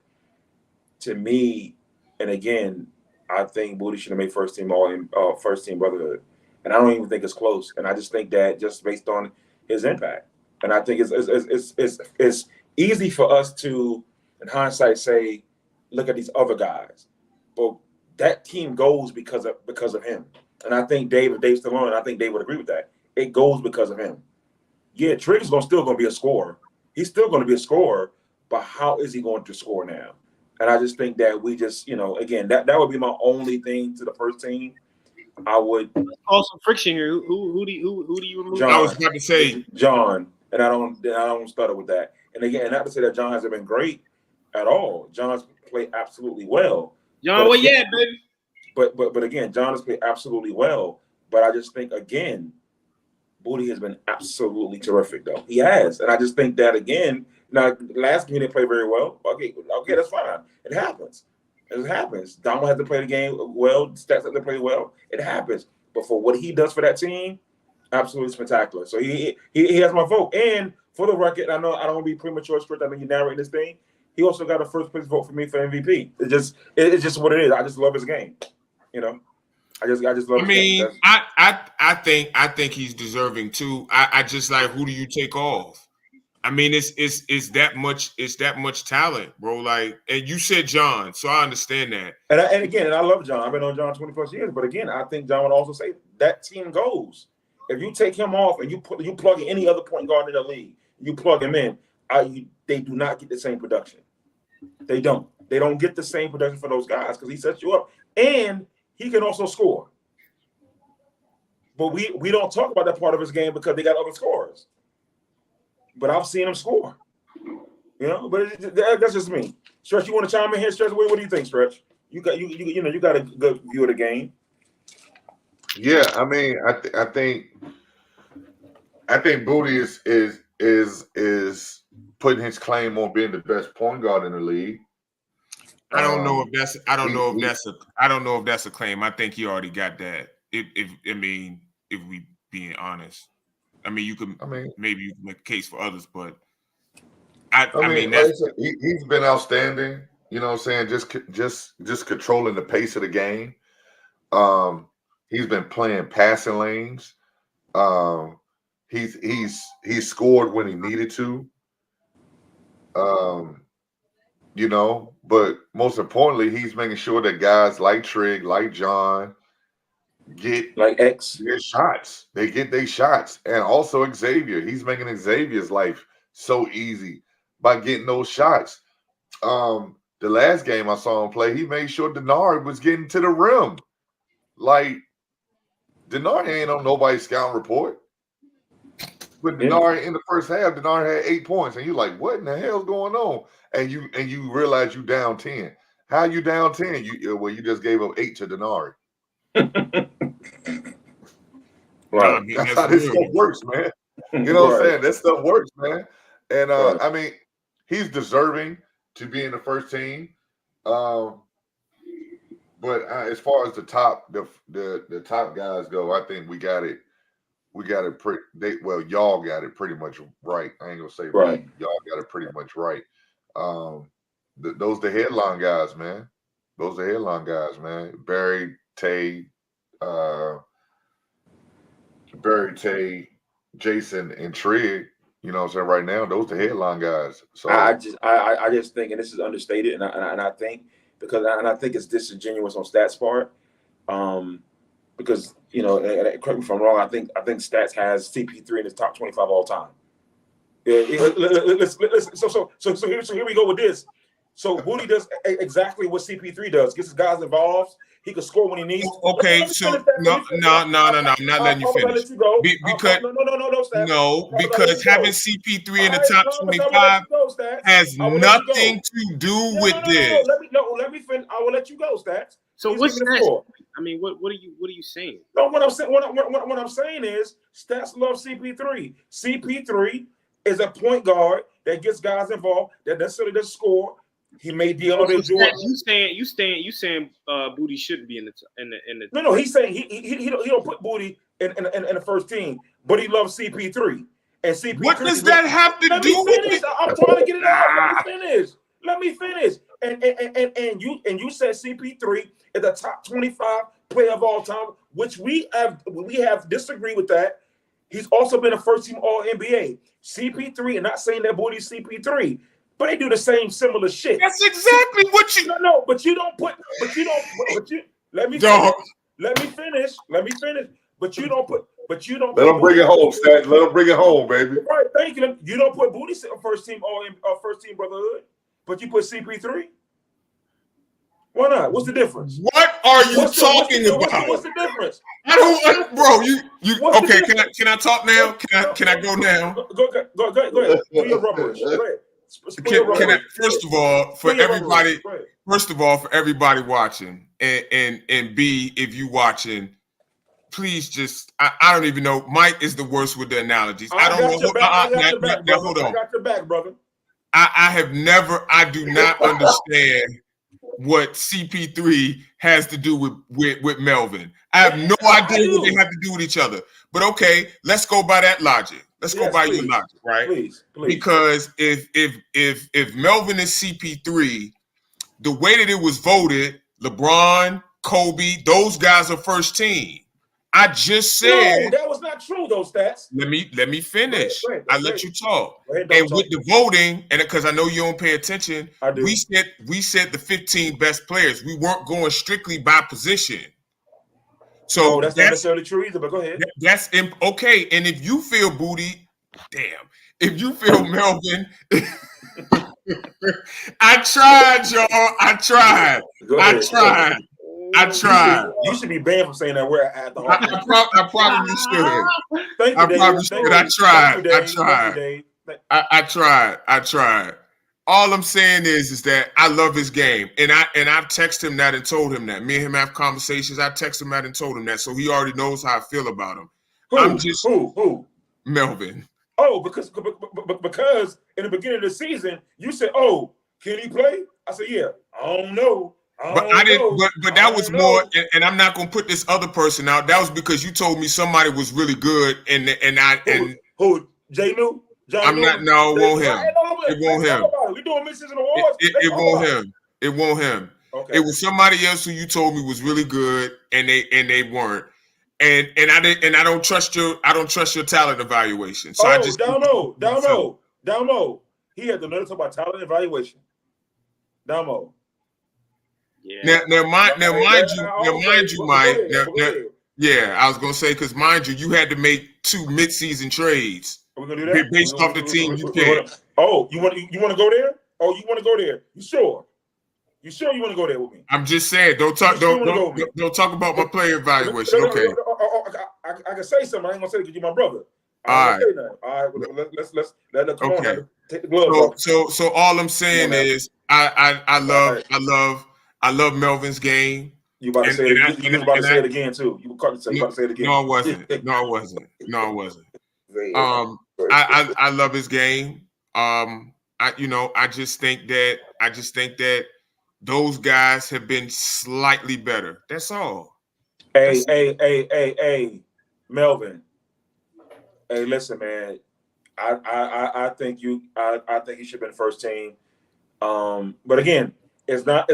to me, and again, I think Booty should have made first team brotherhood. And I don't even think it's close. And I just think that just based on his impact. And I think it's easy for us to, in hindsight, say, look at these other guys. But that team goes because of him. And I think if Dave's still on, I think Dave would agree with that. It goes because of him. Yeah, Trigger's still going to be a scorer. He's still going to be a scorer, but how is he going to score now? And I just think that we just, again, that would be my only thing to the first team. I would also friction here. Who do you remove? John, I was about to say John, and I don't stutter with that. And again, not to say that John hasn't been great at all. John's played absolutely well. John, where you at, baby? But again, John has played absolutely well. But I just think again, Booty has been absolutely terrific though. He has, and I just think that again. Now, last game he didn't play very well. Okay, that's fine. It happens. It happens. Damo had to play the game well. Stats had to play well. It happens. But for what he does for that team, absolutely spectacular. So he has my vote. And for the record, I know I don't want to be premature, Stretch. I mean, you're narrating this thing. He also got a first place vote for me for MVP. It's just what it is. I just love his game. I just love. I mean, I think he's deserving too. I just like, who do you take off? I mean, it's that much talent, bro. Like, and you said John, so I understand that. And again, I love John. I've been on John 20+ years, but again, I think John would also say that team goes. If you take him off and you plug in any other point guard in the league, you plug him in, they do not get the same production. They don't. They don't get the same production for those guys because he sets you up, and he can also score. But we don't talk about that part of his game because they got other scorers. But I've seen him score, But that's just me. Stretch, you want to chime in here, Stretch? What do you think, Stretch? You got a good view of the game. Yeah, I mean, I think Booty is putting his claim on being the best point guard in the league. I don't know if that's a claim. I think he already got that. If we being honest. I mean, maybe you can make a case for others, but I mean he's been outstanding. You know what I'm saying? Just controlling the pace of the game. He's been playing passing lanes. He's scored when he needed to. you know, but most importantly, he's making sure that guys like Trig, like John, get Like X. their shots. They get their shots. And also Xavier. He's making Xavier's life so easy by getting those shots. The last game I saw him play, he made sure Denard was getting to the rim. Like, Denard ain't on nobody's scouting report. But Denard in the first half, Denard had 8 points, and you're like, what in the hell's going on? And you realize you down 10. How you down 10? You just gave up 8 to Denard. Right. That's how this stuff works, man. You know what I'm saying? That stuff works, man. And I mean, he's deserving to be in the first team. But as far as the top guys go, I think we got it. Y'all got it pretty much right. I ain't gonna say right. Y'all got it pretty much right. Those the headline guys, man. Those are headline guys, man. Barry, Tay, Jason, and Trig. You know what I'm saying? Right now, those are the headline guys. So I just think, and this is understated, and I think I think it's disingenuous on Stats' part, because you know, correct me if I'm wrong. I think Stats has CP3 in his top 25 all time. Yeah, so here we go with this. So Booty does exactly what CP3 does. Gets his guys involved. He can score when he needs. Okay, so no. I'm not letting you finish. Because having CP3 in the top 25 has nothing to do with this. Let me finish. I will let you go, Stats. So what's that? I mean, what are you saying? No, what I'm saying is Stats love CP3. CP3 is a point guard that gets guys involved, that necessarily doesn't score. He may deal with Jordan. You saying Booty shouldn't be in the. No. He's saying he don't put Booty in the first team, but he loves CP3. And CP3. What does that have to do with it? I'm trying to get it out. Let me finish. And you said CP3 is the top 25 player of all time, which we have disagreed with that. He's also been a first team All NBA. CP3, and not saying that Booty's CP3. But they do the same similar shit. That's exactly what you. No. But you don't. Let me finish. But you don't. Let them bring it home, Stat. Let them bring it home, baby. Right. Thank you. You don't put Booty first team Brotherhood, but you put CP3. Why not? What's the difference? What are you talking about? What's the difference? I don't, bro. You okay? Can I talk now? Can I go now? Go ahead. Put your rubbers. Go ahead. First of all, for everybody watching, and B, if you watching, please just I don't even know. Mike is the worst with the analogies. I don't know. Hold on. I got your back, brother. I do not understand what CP3 has to do with Melvin. I have no idea what they have to do with each other. But okay, let's go by that logic. Let's go by your logic, right? Please. Because if Melvin is CP3, the way that it was voted, LeBron, Kobe, those guys are first team. I just said no, that was not true. Those stats. Let me finish. Go ahead, I let you talk. And with the voting, and because I know you don't pay attention, I do. we said the 15 best players. We weren't going strictly by position. So that's not necessarily true either. But go ahead. That's okay. And if you feel Booty, if you feel Melvin, I tried, y'all. I tried. You should be banned from saying that word at the I probably should. Thank you, Dave. I tried. All I'm saying is that I love his game, and I've texted him that and told him that. Me and him have conversations. I texted him that and told him that, so he already knows how I feel about him. Who? Melvin. Oh, because in the beginning of the season you said, "Oh, can he play?" I said, "Yeah." I don't know. But that was more, and I'm not gonna put this other person out. That was because you told me somebody was really good, who? Jay New? I'm not. No, it won't him. It won't him. We doing missions and awards. It won't him. It won't him. Okay. It was somebody else who you told me was really good, and they weren't. And I don't trust your talent evaluation. So I just down low. He had the nerve to talk about talent evaluation. Damo. Yeah. Now, mind you, Mike. Yeah, I was gonna say because mind you, you had to make 2 midseason trades. Are we gonna do that? Based off the team you picked. Oh, you want to go there? Oh, you want to go there? You sure? You sure you want to go there with me? I'm just saying, don't talk about my player evaluation. Okay. I can say something. I ain't gonna say it because you're my brother. All right. All right. Well, let's come Okay. on. Take the gloves off. So all I'm saying is I love Melvin's game. You about to say it? You was about to say it again too. You about to say it again. No, I wasn't. I love his game. I just think that those guys have been slightly better. That's all. Hey, Melvin. Hey, listen, man. I think you should have been first team. But again, it's not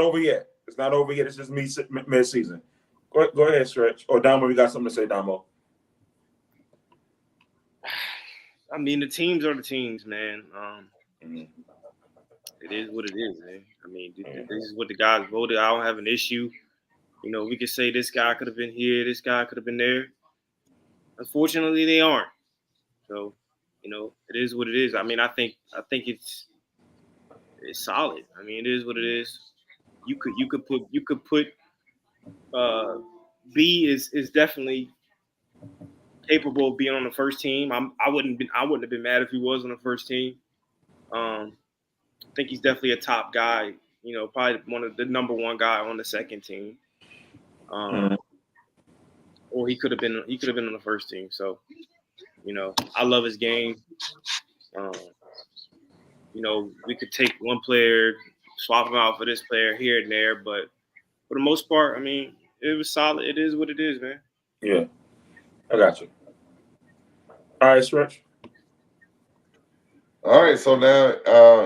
over yet. It's not over yet. It's just mid-season. Go ahead, Stretch. Or Damo, you got something to say, Damo? I mean, the teams are the teams, man. It is what it is, man. I mean, this is what the guys voted. I don't have an issue. We could say this guy could have been here, this guy could have been there. Unfortunately, they aren't. So, it is what it is. I mean, I think it's solid. I mean, it is what it is. You could put B is definitely capable of being on the first team. I wouldn't have been mad if he was on the first team. I think he's definitely a top guy. Probably one of the number one guy on the second team. Or he could have been on the first team. So, I love his game. We could take one player, swap him out for this player here and there, but for the most part, I mean, it was solid. It is what it is, man. Yeah, I got you. All right, Stretch. All right, so now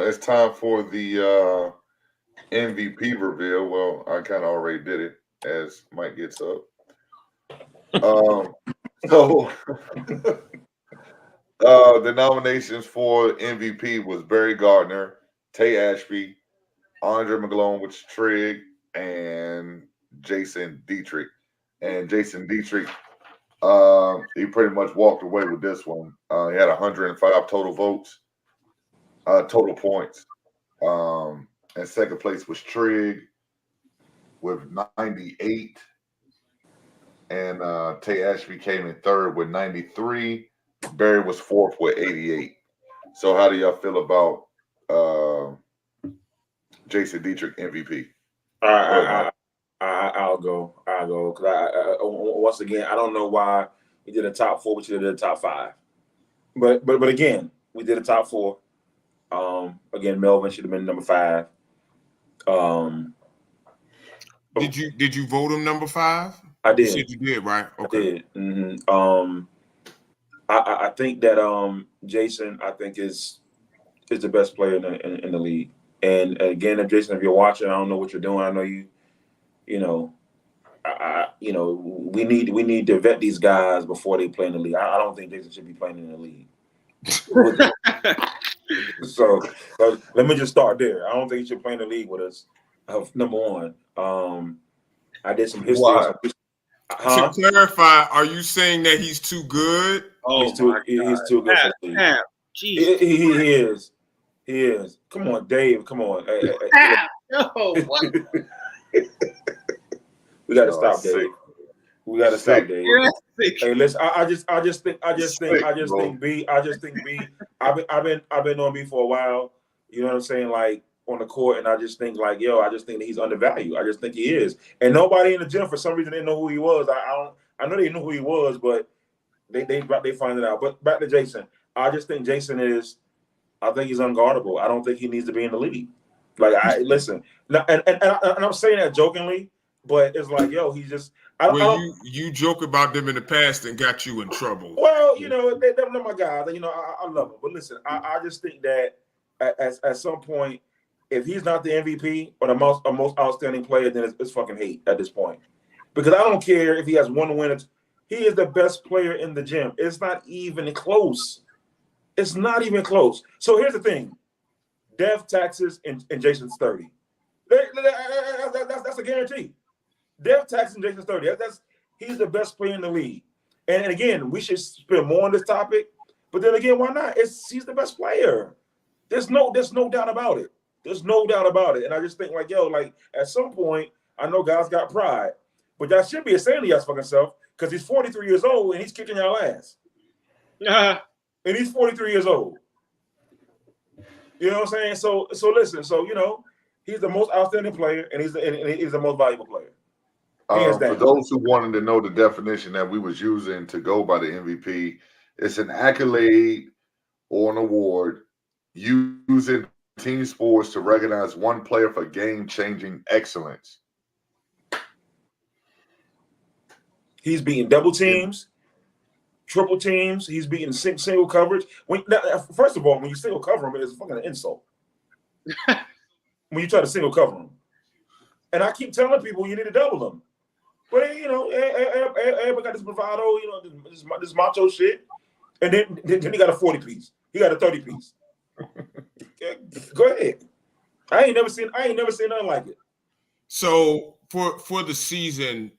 it's time for the MVP reveal. Well, I kind of already did it as Mike gets up. So the nominations for MVP was Barry Gardner, Tay Ashby, Andre McGlone, which is Trigg, and Jason Dietrich. And Jason Dietrich, he pretty much walked away with this one. He had 105 total votes, total points. And second place was Trigg with 98. And Tay Ashby came in third with 93. Barry was fourth with 88. So how do y'all feel about Jason Dietrich MVP? I'll go. Because I once again, I don't know why we did a top 4, but you did a top 5. But again, we did a top 4. Again, Melvin should have been number 5. Did you vote him number 5? I did. You said you did, right? Okay. I did. Mm-hmm. I think that Jason, I think is the best player in the league. And again, if you're watching, I don't know what you're doing. I know we need to vet these guys before they play in the league. I don't think Jason should be playing in the league. So let me just start there. I don't think he should play in the league with us. Number one, I did some history. Why? To clarify, are you saying that he's too good? Oh, he's too good for the league. Jeez. He is. Come on, Dave. Come on. No, what? We got to stop, Dave. We got to stop, Dave. Hey, listen. I just think B. I've been on B for a while. You know what I'm saying? Like on the court, and I just think I just think that he's undervalued. I just think he is. And nobody in the gym for some reason didn't know who he was. I know they knew who he was, but they find it out. But back to Jason. I just think Jason is. I think he's unguardable. I don't think he needs to be in the league. Listen, and I'm saying that jokingly, but it's like, he's just. You joke about them in the past and got you in trouble. Well, they're my guys. I love them. But listen, I just think that at some point, if he's not the MVP or the most outstanding player, then it's fucking hate at this point. Because I don't care if he has one win. He is the best player in the gym. It's not even close. It's not even close. So here's the thing. Dev, taxes, and Jason's 30. That's a guarantee. Dev, taxes, and Jason's 30. He's the best player in the league. And again, we should spend more on this topic. But then again, why not? He's the best player. There's no doubt about it. There's no doubt about it. And I just think at some point, I know guys got pride, but that should be ashamed of y'all's fucking self because he's 43 years old and he's kicking y'all ass. And he's 43 years old. You know what I'm saying? So listen. So he's the most outstanding player, and he's the most valuable player. For those who wanted to know the definition that we was using to go by the MVP, it's an accolade or an award used in team sports to recognize one player for game-changing excellence. He's beating double teams, triple teams. He's beating single coverage. First of all, when you single cover him, it's fucking an insult. When you try to single cover him. And I keep telling people you need to double him. But everybody got this bravado, this macho shit. And then he got a 40 piece. He got a 30 piece. Go ahead. I ain't never seen nothing like it. So for the season,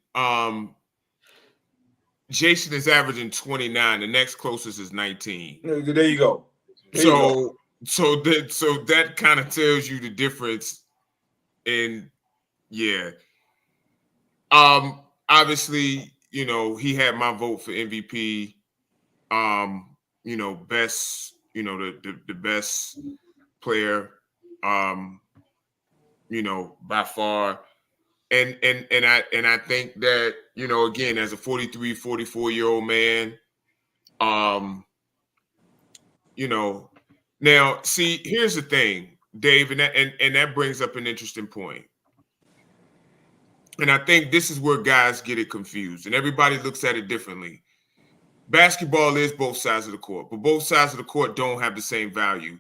Jason is averaging 29. The next closest is 19. There you go. So that kind of tells you the difference. And yeah. Obviously, he had my vote for MVP. Best, the best player, by far. And I think that, again, as a 43, 44-year-old man, now see, here's the thing, Dave, and that brings up an interesting point. And I think this is where guys get it confused, and everybody looks at it differently. Basketball is both sides of the court, but both sides of the court don't have the same value.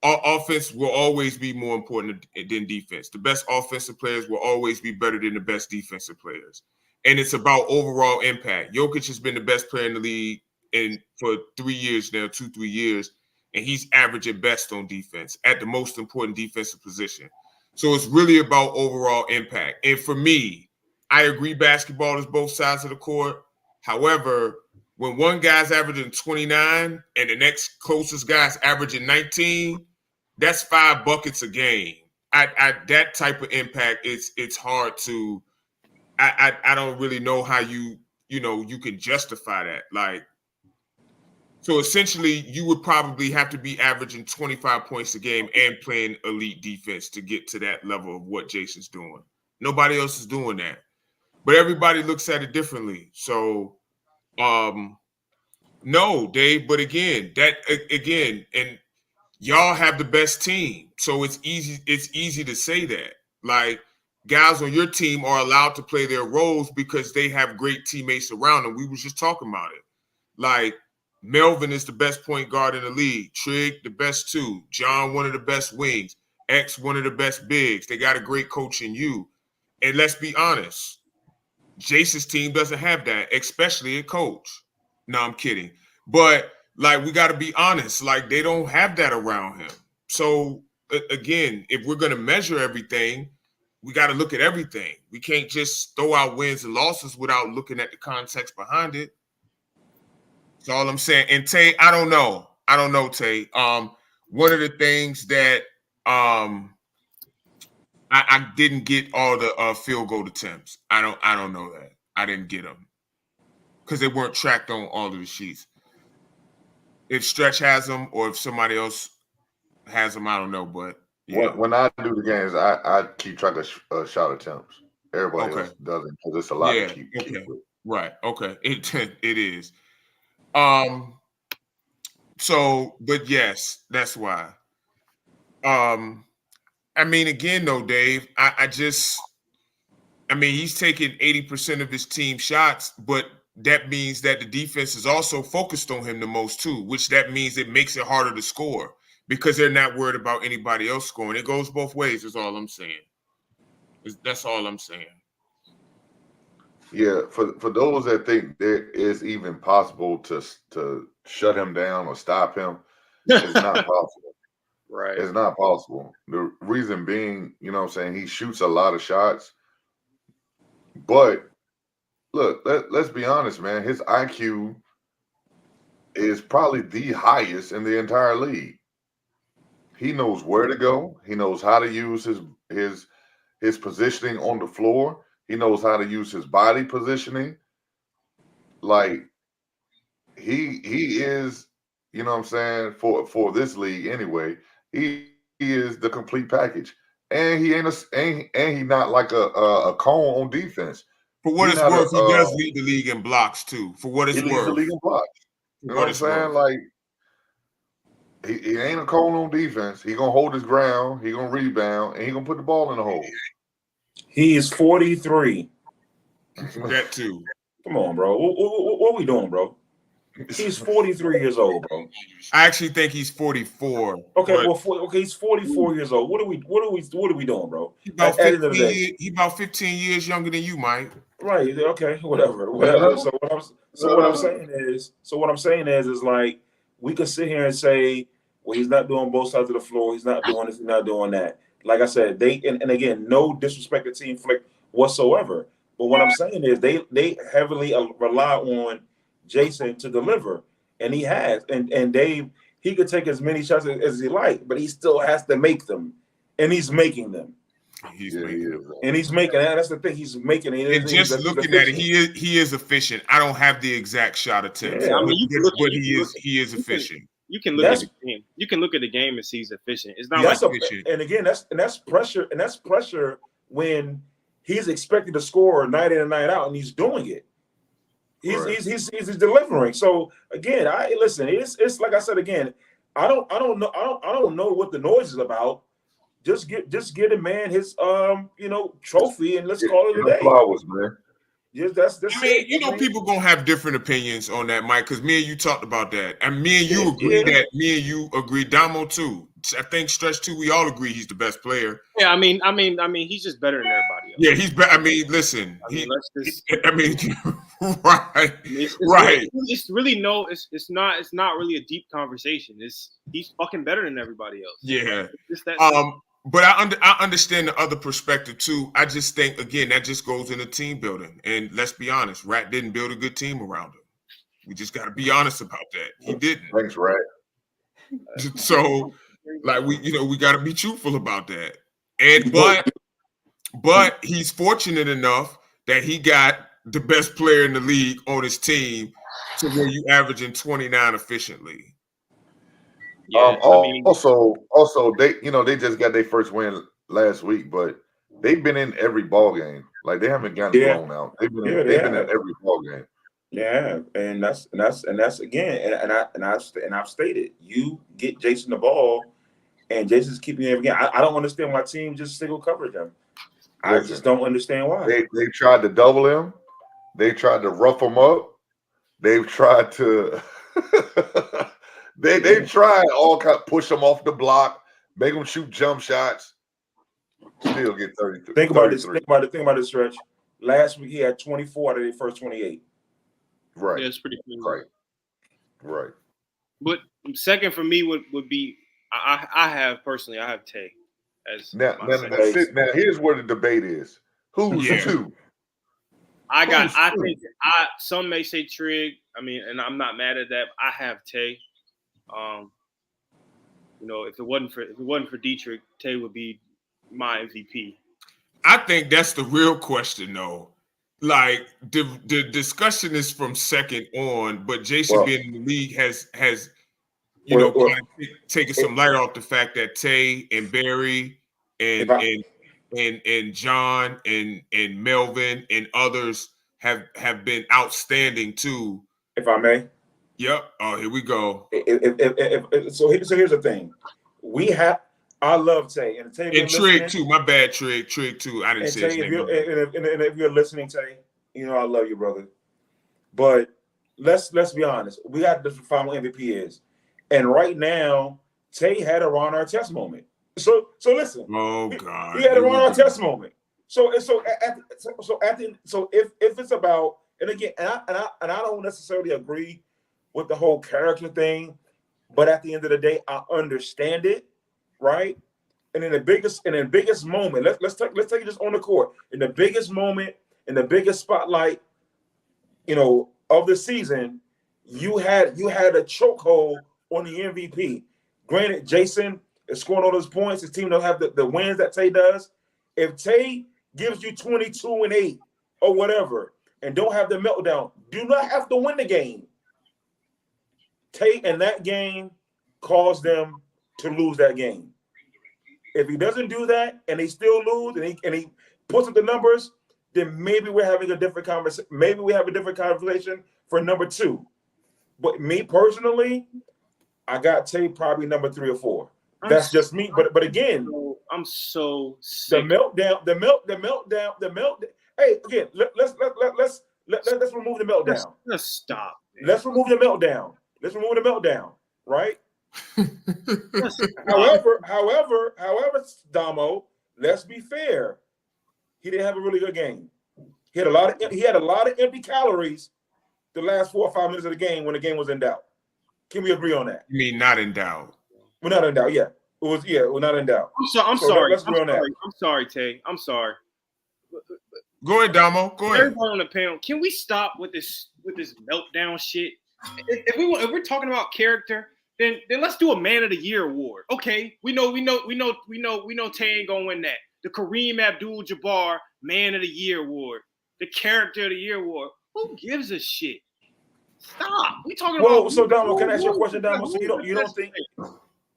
Offense will always be more important than defense. The best offensive players will always be better than the best defensive players. And it's about overall impact. Jokic has been the best player in the league for 3 years now, 2-3 years, and he's averaging best on defense at the most important defensive position. So it's really about overall impact. And for me, I agree basketball is both sides of the court. However, when one guy's averaging 29 and the next closest guy's averaging 19, that's 5 buckets a game. That type of impact, it's hard to. I don't really know how you can justify that. So essentially, you would probably have to be averaging 25 points a game and playing elite defense to get to that level of what Jason's doing. Nobody else is doing that, but everybody looks at it differently. So. No, Dave, but again, and y'all have the best team. So it's easy to say that. Guys on your team are allowed to play their roles because they have great teammates around them. We was just talking about it. Melvin is the best point guard in the league. Trigg, the best 2. John, one of the best wings. X, one of the best bigs. They got a great coach in you. And let's be honest, Jason's team doesn't have that, especially a coach. No, I'm kidding. But we got to be honest, they don't have that around him. So again, if we're going to measure everything, we got to look at everything. We can't just throw out wins and losses without looking at the context behind it. That's all I'm saying. And Tay, I don't know, Tay. One of the things that I didn't get all the field goal attempts. I don't know that. I didn't get them because they weren't tracked on all of the sheets. If Stretch has them or if somebody else has them, I don't know. But yeah. When I do the games, I keep track of shot attempts. Everybody else doesn't because it's a lot to keep with. Right. Okay. It is. So, but yes, that's why. Again, though, Dave, he's taking 80% of his team shots, but that means that the defense is also focused on him the most too, which that means it makes it harder to score because they're not worried about anybody else scoring. It goes both ways, is all I'm saying. That's all I'm saying. Yeah, for those that think there is even possible to shut him down or stop him, it's not possible. Right. It's not possible. The reason being, you know what I'm saying, he shoots a lot of shots. But look, let's be honest, man. His IQ is probably the highest in the entire league. He knows where to go. He knows how to use his positioning on the floor. He knows how to use his body positioning. Like he is, you know what I'm saying, for this league anyway, he is the complete package. And he ain't he not like a cone on defense. For what He it's not worth, he a does lead the league in blocks too. For what it's he leads the worth. league in blocks. You For know what what I'm it's saying? worth. Like he ain't a cone on defense. He gonna hold his ground, he gonna rebound, and he gonna put the ball in the hole. He is 43. That too. Come on, bro. What are we doing, bro? He's 43 years old, bro. I actually think he's 44. Okay, but well, he's 44 years old. What are we doing, bro? he about At the end of the 15 day. years, he about 15 years younger than you, Mike. Right. Okay. Whatever. So what I'm saying is like we could sit here and say, well, he's not doing both sides of the floor. He's not doing this. He's not doing that. Like I said, and again, no disrespect to Team Flick whatsoever. But what I'm saying is they heavily rely on Jason to deliver, and he has. And Dave, he could take as many shots as he like, but he still has to make them, and he's making them. He's Yeah, making he it. is. And he's making that. That's the thing. He's making it. And just looking at it, he is efficient. I don't have the exact shot attempts, Yeah, I mean, you can look at- but you can look at- he is you can- efficient. You can look at the game. You can look at the game and see he's efficient. It's not That's like efficient. and again, that's pressure, and that's pressure when he's expected to score night in and night out, and he's doing it. Right. He's delivering. So again, listen. It's like I said again. I don't know what the noise is about. Just get a man his trophy, and let's call it a Give him day. flowers, man. Yes, that's I mean, people gonna have different opinions on that, Mike, because me and you talked about that. And me and you agree that me and you agree, Damo too. I think Stretch too, we all agree he's the best player. yeah. I mean, he's just better than everybody else. Yeah, he's better. I mean, listen, let's just. right, It's right. It's really no. It's not really a deep conversation. He's fucking better than everybody else. Yeah. It's that. But I understand the other perspective too. I just think again that just goes into team building. And let's be honest, Rat didn't build a good team around him. We just got to be honest about that. He didn't. Thanks, Rat. So, like we got to be truthful about that. And but he's fortunate enough that he got the best player in the league on his team, to where you averaging 29 efficiently. Yeah, also they just got their first win last week, but they've been in every ball game. Like they haven't gotten blown out. They've been in every ball game. Yeah, and that's again, and I've stated, you get Jason the ball, and Jason's keeping him again. I don't understand why teams just single coverage him. I just don't understand why. They tried to double him. They tried to rough him up. They've tried to. They tried all kind of push him off the block, make him shoot jump shots, still get 33. Think about this. Think about this stretch. Last week he had 24 out of the first 28. Right. Yeah, it's pretty cool. Right. But second for me would be I have Tay as now here's where the debate is. Who's two? I think some may say Trig. I mean, and I'm not mad at that. I have Tay. If it wasn't for Dietrich, Tay would be my MVP. I think that's the real question, though. Like the discussion is from second on, but Jason being in the league has kind of taken some light off the fact that Tay and Barry and John and Melvin and others have been outstanding too. If I may. Yep. Oh, here we go. So here's the thing. I love Tay and Trig too. My bad, Trig too. I didn't say his name. If you're listening, Tay, I love you, brother. But let's be honest. We got the final MVP is, and right now Tay had a Ron Artest moment. So listen. Oh God. He had a Ron Artest moment. So if it's about, and again, and I don't necessarily agree with the whole character thing, but at the end of the day, I understand it. right? And in the biggest moment, let's take it just on the court. In the biggest moment, in the biggest spotlight, of the season, you had a chokehold on the MVP. Granted, Jason is scoring all those points. His team don't have the wins that Tay does. If Tay gives you 22 and 8 or whatever, and don't have the meltdown, do not have to win the game. Tay in that game caused them to lose that game. If he doesn't do that and they still lose and he puts up the numbers, then maybe we're having a different conversation. Maybe we have a different conversation for number 2. But me personally, I got Tay probably number 3 or 4. That's just me. But again, I'm so sick. The meltdown. Hey, again, let's remove the meltdown. Let's stop. Man. Let's remove the meltdown. Right? However, Damo, let's be fair. He didn't have a really good game. He had a lot of empty calories the last 4 or 5 minutes of the game when the game was in doubt. Can we agree on that? You mean not in doubt? We're not in doubt. Yeah, we're not in doubt. I'm sorry, Tay. I'm sorry. Go ahead, Damo. Go ahead. Everybody on the panel, can we stop with this meltdown shit? If we're talking about character, then let's do a Man of the Year award. Okay, we know Tay ain't gonna win that. The Kareem Abdul-Jabbar Man of the Year award, the Character of the Year award. Who gives a shit? Stop. We talking about. Well, so Damo, can I ask you a question, Damo? So you don't think?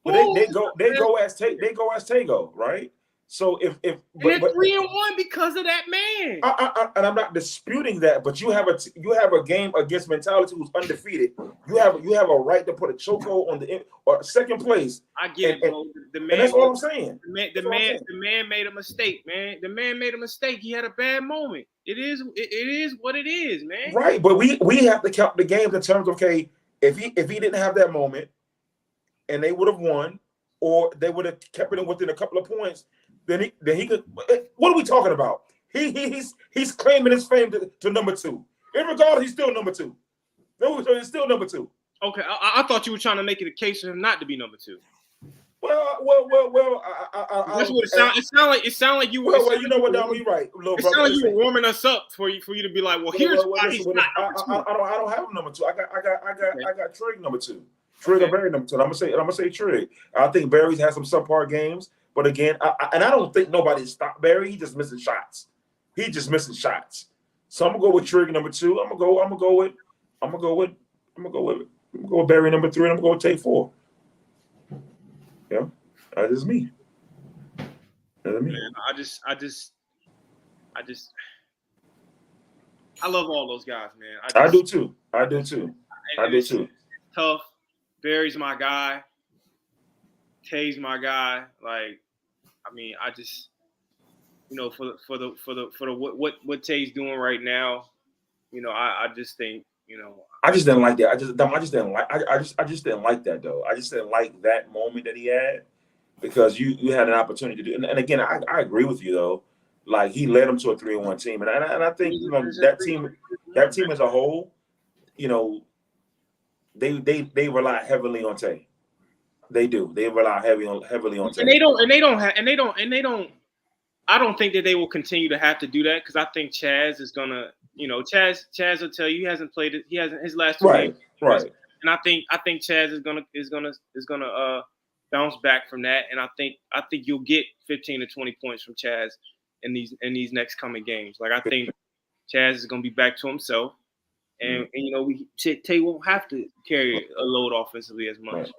Well, they go as Tego, right? So if they're 3-1 because of that man. And I'm not disputing that, but you have a game against Mentality who's undefeated. You have a right to put a chokehold on the second place. I get it, bro. The man, and that's all I'm saying. The man made a mistake, man. The man made a mistake. He had a bad moment. It is what it is, man. Right, but we have to count the games in terms of, okay, if he didn't have that moment, and they would have won, or they would have kept it within a couple of points. Then he could. What are we talking about? He's claiming his fame to number 2. Irregardless, he's still number 2. No, so he's still number 2. Okay, I thought you were trying to make it a case for him not to be number 2. Well. That's what it sounded like you were. Well, you know what, Dom, you're right, little it brother. sounded like you were warming us up for you to be like, well, here's why he's not number 2. I don't have him number 2. I got Trig number 2. Trig or Barry number 2. I'm gonna say Trig. I think Barry's had some subpar games. But again, I don't think nobody stopped Barry. He's just missing shots. So I'm gonna go with Trigger number 2. I'm gonna go with Barry number 3. And I'm gonna go with Tay 4. Yeah, that is me. Man, I love all those guys, man. I do too. It's tough. Barry's my guy. Tay's my guy. Like, I mean, I just, for what Tay's doing right now, I just think, I just didn't like that. I just didn't like that though. I just didn't like that moment that he had, because you had an opportunity to do. And again, I agree with you though. Like, he led them to a 3-1 team, and I think that team as a whole, they rely heavily on Tay. They do. They rely heavily on Tay. I don't think that they will continue to have to do that, because I think Chaz is gonna, Chaz will tell you he hasn't played it. He hasn't his last 2 games. Right. And I think Chaz is gonna bounce back from that, and I think you'll get 15 to 20 points from Chaz in these next coming games. Like, I think Chaz is gonna be back to himself, and Tay won't have to carry a load offensively as much. Right.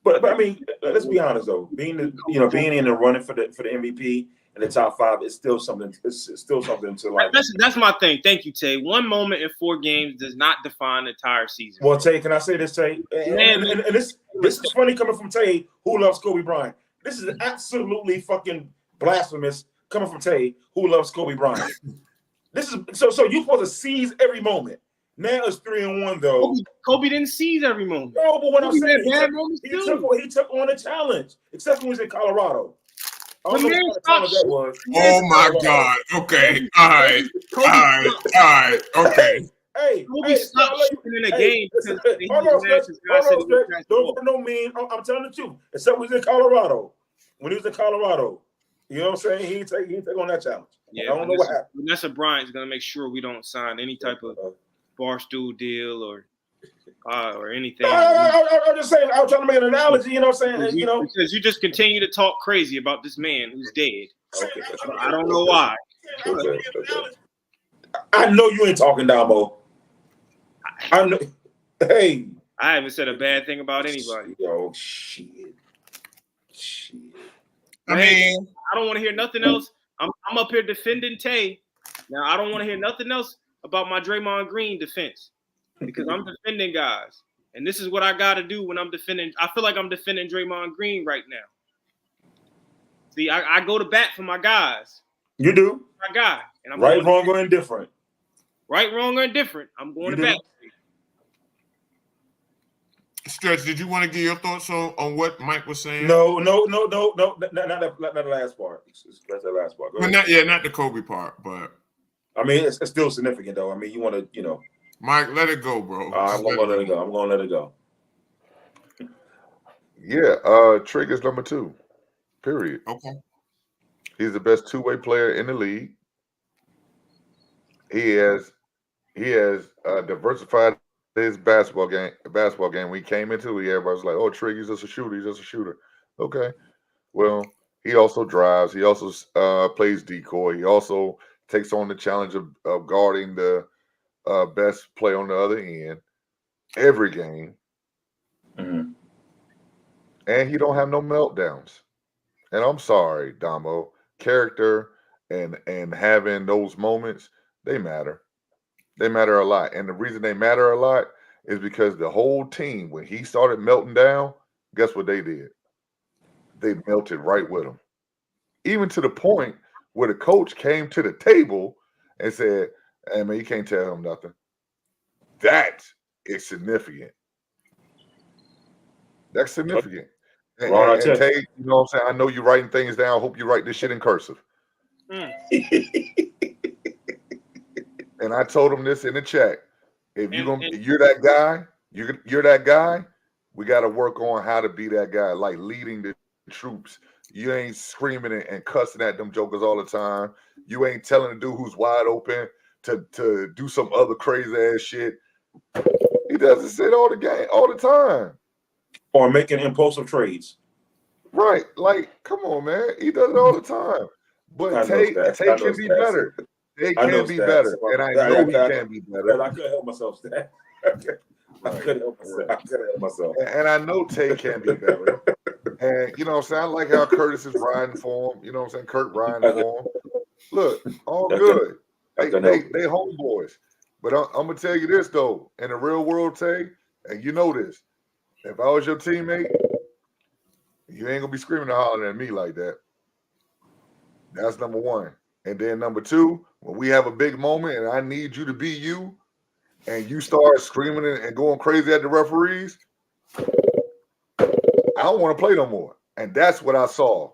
But I mean, let's be honest though. Being in the running for the MVP in the top 5 is still something. It's still something to like. That's my thing. Thank you, Tay. 1 moment in 4 games does not define the entire season. Well, Tay, can I say this, Tay? And this is funny coming from Tay, who loves Kobe Bryant. This is absolutely fucking blasphemous coming from Tay, who loves Kobe Bryant. This is so you're supposed to seize every moment. Now it's 3-1 though. Kobe didn't seize every moment. No, but what I'm saying, he took on a challenge, except when he was in Colorado. I don't know what kind of challenge that was. Oh my God. Okay. All right. Okay. Kobe stopped shooting in a game because hold on, Stretch. Don't go no mean. I'm telling the truth. Except when he was in Colorado. when he was in Colorado. You know what I'm saying? He take on that challenge. Yeah, I don't know what happened. Vanessa Bryant's gonna make sure we don't sign any type of barstool deal or anything. I'm just saying. I was trying to make an analogy. You know what I'm saying? Because you just continue to talk crazy about this man who's dead. Okay. I don't know why. Okay. I know you ain't talking, Damo. I know. Hey. I haven't said a bad thing about anybody. Yo, shit. I mean, I don't want to hear nothing else. I'm up here defending Tay. Now I don't want to hear nothing else about my Draymond Green defense because I'm defending guys, and this is what I got to do when I'm defending. I feel like I'm defending Draymond Green right now. See, I go to bat for my guys. You do, my guy, and I'm right, wrong, or indifferent. Right, wrong, or indifferent. I'm going to bat. Stretch, did you want to give your thoughts on what Mike was saying? No. Not the last part. That's the last part. Well, not the Kobe part, but I mean, it's still significant though. I mean, you want to, Mike, let it go, bro. I'm gonna let it go. I'm gonna let it go. Yeah, Trigger's number 2. Period. Okay. He's the best two-way player in the league. He has diversified his basketball game. When he came into it, everybody was like, "Oh, Trig, he's just a shooter. He's just a shooter." Okay. Well, he also drives. He also plays decoy. He also takes on the challenge of guarding the best player on the other end every game. Mm-hmm. And he don't have no meltdowns. And I'm sorry, Damo. Character and having those moments, they matter. They matter a lot. And the reason they matter a lot is because the whole team, when he started melting down, guess what they did? They melted right with him. Even to the point where the coach came to the table and said, "Hey, man, you can't tell him nothing." That is significant. That's significant. And Tay, you know what I'm saying? I know you're writing things down. I hope you write this shit in cursive. And I told him this in the chat. If you're that guy, you're that guy. We got to work on how to be that guy, like leading the troops. You ain't screaming and cussing at them jokers all the time. You ain't telling the dude who's wide open to do some other crazy ass shit. He doesn't sit all the time. Or making impulsive trades. Right. Like, come on, man. He does it all the time. But Tay can be better. They can be better. And I know he can be better. I couldn't help myself, Stat. I couldn't help myself. And I know Tay can be better. And you know what I'm saying? I like how Curtis is riding for him. You know what I'm saying? Kurt riding for him. Look, all good. They homeboys. But I'm gonna tell you this though, in the real world, Tay, and you know this. If I was your teammate, you ain't gonna be screaming and hollering at me like that. That's number one. And then number 2, when we have a big moment and I need you to be you, and you start screaming and going crazy at the referees, I don't want to play no more. And that's what I saw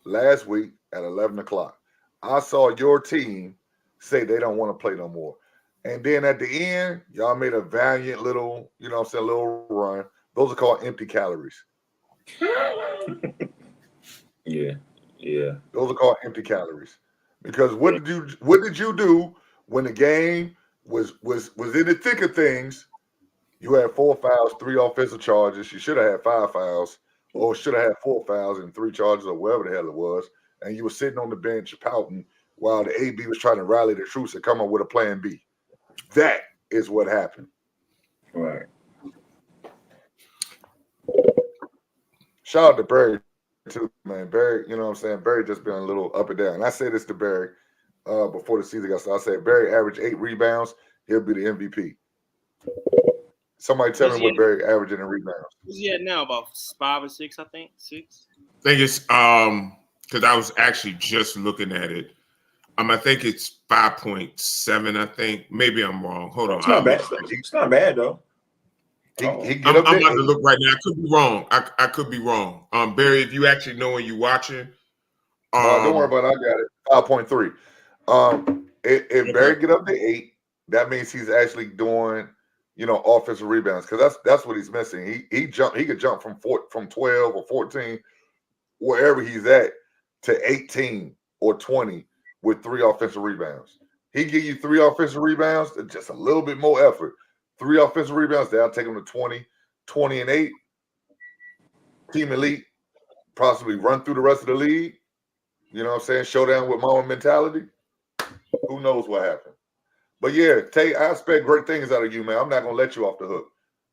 last week at 11 o'clock. I saw your team say they don't want to play no more. And then at the end, y'all made a valiant little, you know what I'm saying, little run. Those are called empty calories. Yeah. Those are called empty calories. Because what did you do when the game was in the thick of things? You had 4 fouls, 3 offensive charges. You should have had 5 fouls, or should have had 4 fouls and 3 charges, or whatever the hell it was. And you were sitting on the bench pouting while the AB was trying to rally the troops and come up with a plan B. That is what happened. Right. Shout out to Barry too, man. Barry, you know what I'm saying? Barry just been a little up and down. And I said this to Barry before the season got started. I said, Barry averaged 8 rebounds. He'll be the MVP. Somebody tell me what Barry averaging in rebounds. What's he at now? About 5 or 6, I think. 6? I think it's because I was actually just looking at it. I think it's 5.7. I think maybe I'm wrong. Hold on. It's not bad. It's not bad though. I'm about to look right now. I could be wrong. I could be wrong. Barry, if you actually know when you're watching, don't worry about it. I got it. 5.3. If Barry get up to 8, that means he's actually doing, offensive rebounds, because that's what he's missing. He could jump from 12 or 14 wherever he's at to 18 or 20 with 3 offensive rebounds. He give you 3 offensive rebounds, just a little bit more effort. 3 offensive rebounds, that'll take him to 20, 20 and 8. Team elite, possibly run through the rest of the league. You know what I'm saying? Showdown with mama mentality. Who knows what happened? But yeah, Tay, I expect great things out of you, man. I'm not gonna let you off the hook.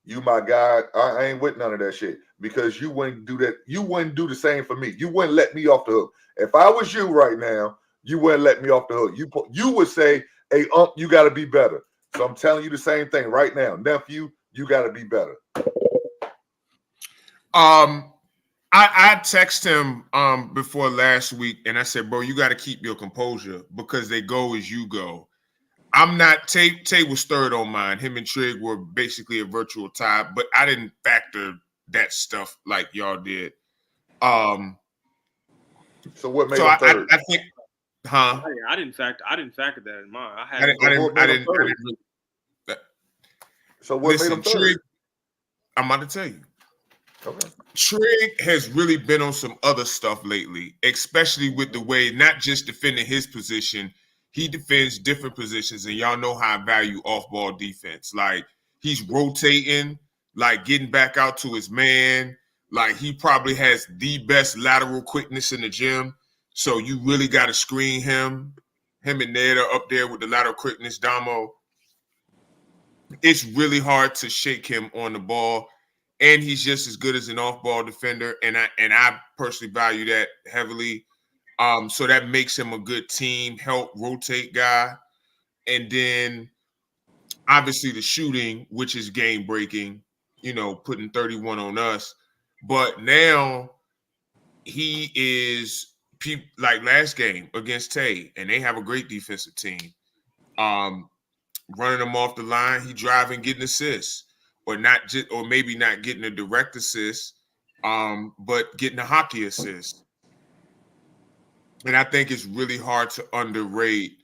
You my guy. I ain't with none of that shit because you wouldn't do that. You wouldn't do the same for me. You wouldn't let me off the hook. If I was you right now, you wouldn't let me off the hook. You would say, "Hey, you got to be better." So I'm telling you the same thing right now, nephew. You got to be better. I texted him before last week, and I said, "Bro, you got to keep your composure because they go as you go." I'm not. Tay was third on mine. Him and Trig were basically a virtual tie, but I didn't factor that stuff like y'all did. So what made him third? I think, huh? I didn't factor that in mine. I didn't. So what Listen, made him third? Trig, I'm about to tell you. Okay. Trig has really been on some other stuff lately, especially with the way not just defending his position, he defends different positions, and y'all know how I value off-ball defense. Like, he's rotating, like getting back out to his man. Like, he probably has the best lateral quickness in the gym, so you really got to screen him. Him and Ned are up there with the lateral quickness, Damo. It's really hard to shake him on the ball. And he's just as good as an off-ball defender, and I personally value that heavily. So that makes him a good team help rotate guy. And then obviously the shooting, which is game breaking, putting 31 on us. But now he is like last game against Tay, and they have a great defensive team. Running him off the line, he driving, getting assists. Or maybe not getting a direct assist, but getting a hockey assist. And I think it's really hard to underrate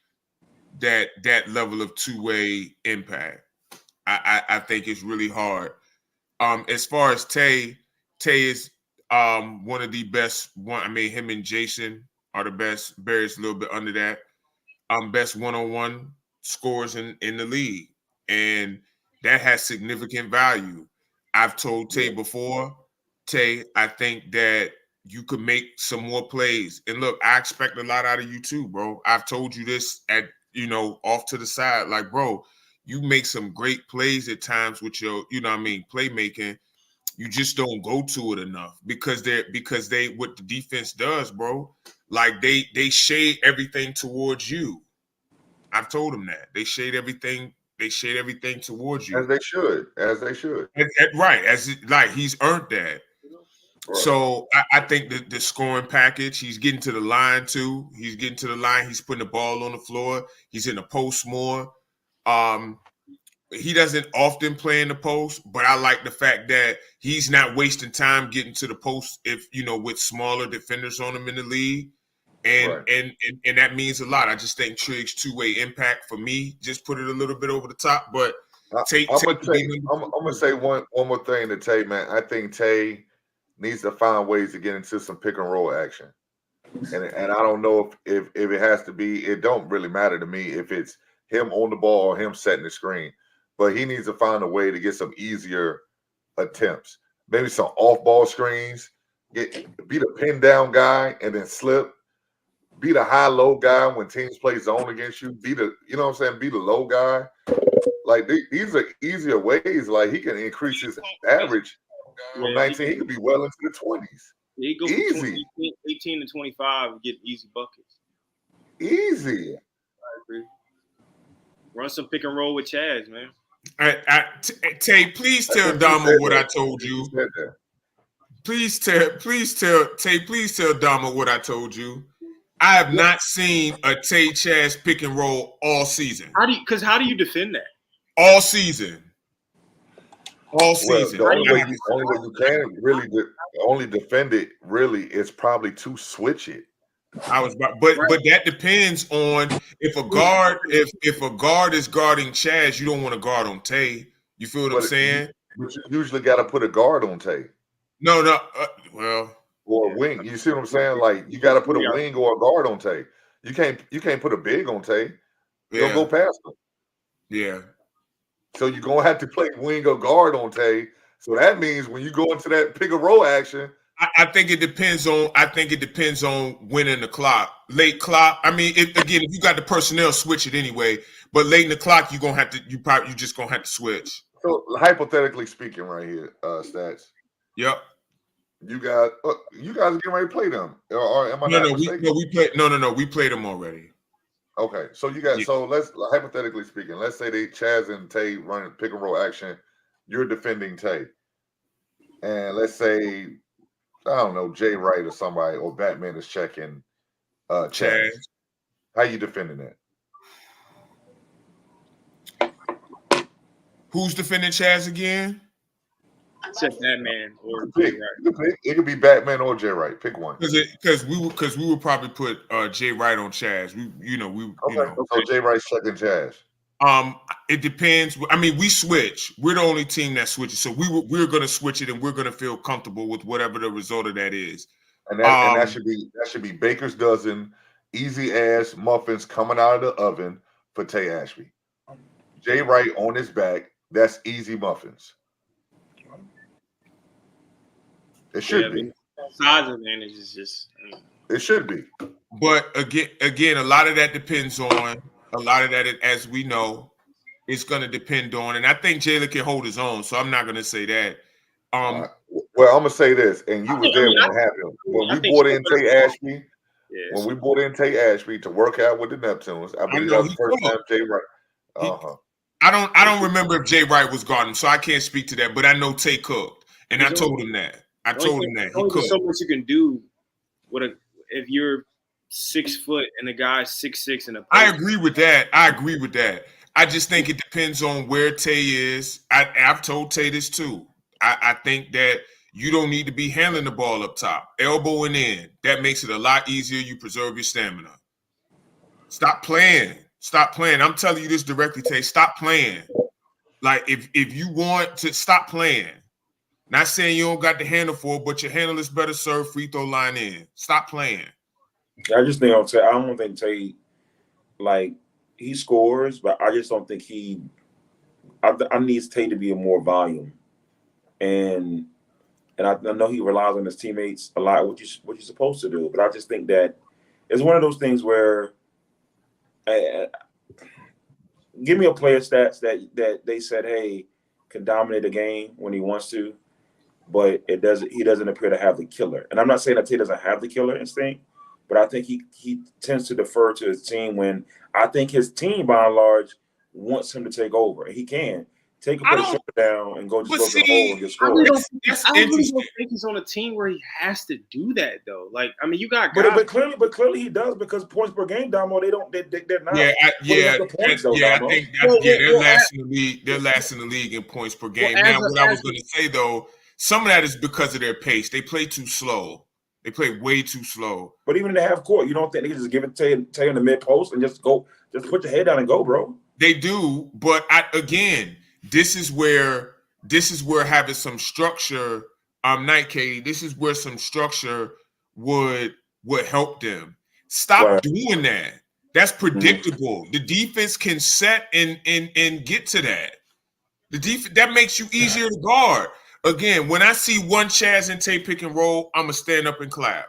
that level of two-way impact. I think it's really hard. As far as Tay is one of the best. Him and Jason are the best. Barry's a little bit under that. Best one-on-one scorers in the league, and that has significant value. I've told Tay before, Tay, I think that you could make some more plays. And look, I expect a lot out of you too, bro. I've told you this off to the side. Like, bro, you make some great plays at times with your, playmaking. You just don't go to it enough because what the defense does, bro, like they shade everything towards you. I've told them that. They shade everything towards you. As they should. Right. He's earned that. Right. So I think the scoring package, he's getting to the line too. He's getting to the line. He's putting the ball on the floor. He's in the post more. He doesn't often play in the post, but I like the fact that he's not wasting time getting to the post with smaller defenders on him in the league. And, right. and that means a lot. I just think Trig's two-way impact for me just put it a little bit over the top. But I'm gonna say one more thing to Tay, man. I think Tay needs to find ways to get into some pick and roll action. And I don't know if it has to be. It don't really matter to me if it's him on the ball or him setting the screen. But he needs to find a way to get some easier attempts. Maybe some off-ball screens. Be the pin down guy and then slip. Be the high-low guy when teams play zone against you. Be the, be the low guy. Like, these are easier ways. Like, he can increase his average from 19. He could be well into the 20s. He go easy. 18 to 25 and get easy buckets. Easy. I agree. Run some pick and roll with Chaz, man. Tay, please tell Damo what I told you. Please tell Damo what I told you. I have not seen a Tay Chaz pick and roll all season. How do you defend that? All season. The only way you can really only defend it really is probably to switch it. But that depends on if a guard is guarding Chaz, you don't want to guard on Tay. You feel what I'm saying? But you usually got to put a guard on Tay. No. Or wing. You see what I'm saying? Like you got to put a wing or a guard on Tay. You can't put a big on Tay. He'll go past him. Yeah. So you're gonna have to play wing or guard on Tay. So that means when you go into that pick and roll action, I think it depends on winning the clock. Late clock. I mean, if you got the personnel, switch it anyway. But late in the clock, you just gonna have to switch. So hypothetically speaking, right here, stats. Yep. You guys are getting ready to play them, or am I not mistaken? We played them already. Okay, so so let's hypothetically speaking, let's say Chaz and Tay running pick and roll action. You're defending Tay, and let's say I don't know Jay Wright or somebody or Batman is checking Chaz. How you defending that? Who's defending Chaz again? Except Batman or Jay Wright. It could be Batman or Jay Wright. Pick one. Because we would probably put Jay Wright on Chaz. So Jay Wright's checking Chaz. It depends. I mean, we switch. We're the only team that switches, so we're going to switch it, and we're going to feel comfortable with whatever the result of that is. And that should be Baker's dozen, easy ass muffins coming out of the oven for Tay Ashby. Jay Wright on his back. That's easy muffins. It should be. Size advantage is just. It should be. But again, a lot of that depends on. A lot of that, as we know, is going to depend on, and I think Jalen can hold his own. So I'm not going to say that. Well, I'm gonna say this, and you was there when it happened. When we brought in Tay Ashby to work out with the Neptunes, I believe that was the first time Jay Wright. I don't remember if Jay Wright was guarding, so I can't speak to that. But I know Tay cooked, and I told him that. He cooked. So much you can do if you're 6 foot and the guy's 6'6" in a post. I agree with that. I just think it depends on where Tay is. I've told Tay this too. I think that you don't need to be handling the ball up top, elbowing in. That makes it a lot easier. You preserve your stamina. Stop playing. I'm telling you this directly, Tay. Stop playing. Like if you want to stop playing. Not saying you don't got the handle for it, but your handle is better served free throw line in. Stop playing. I just think I don't think Tay, like, he scores, but I just don't think I need Tay to be a more volume, and I know he relies on his teammates a lot, what you're supposed to do, but I just think that it's one of those things where, give me a player stats that they said, hey, can dominate a game when he wants to, but he doesn't appear to have the killer, and I'm not saying that Tay doesn't have the killer instinct. But I think he tends to defer to his team when I think his team, by and large, wants him to take over. He can take a shoulder down and go to the hole and get scored. I really don't think he's on a team where he has to do that though. Like, I mean, you got guys, but clearly he does, because points per game, Damo, they're not. I think they're last in the league. They're last in the league in points per game. Now, what I was going to say though, some of that is because of their pace. They play too slow. They play way too slow. But even in the half court, you don't think they can just give it to Tay in the mid post and just go, just put your head down and go, bro? They do, but this is where having some structure, Night Katie. This is where some structure would help them. Stop doing that. That's predictable. The defense can set and get to that. The defense that makes you easier to guard. Again, when I see one Chaz and Tay pick and roll, I'm gonna stand up and clap.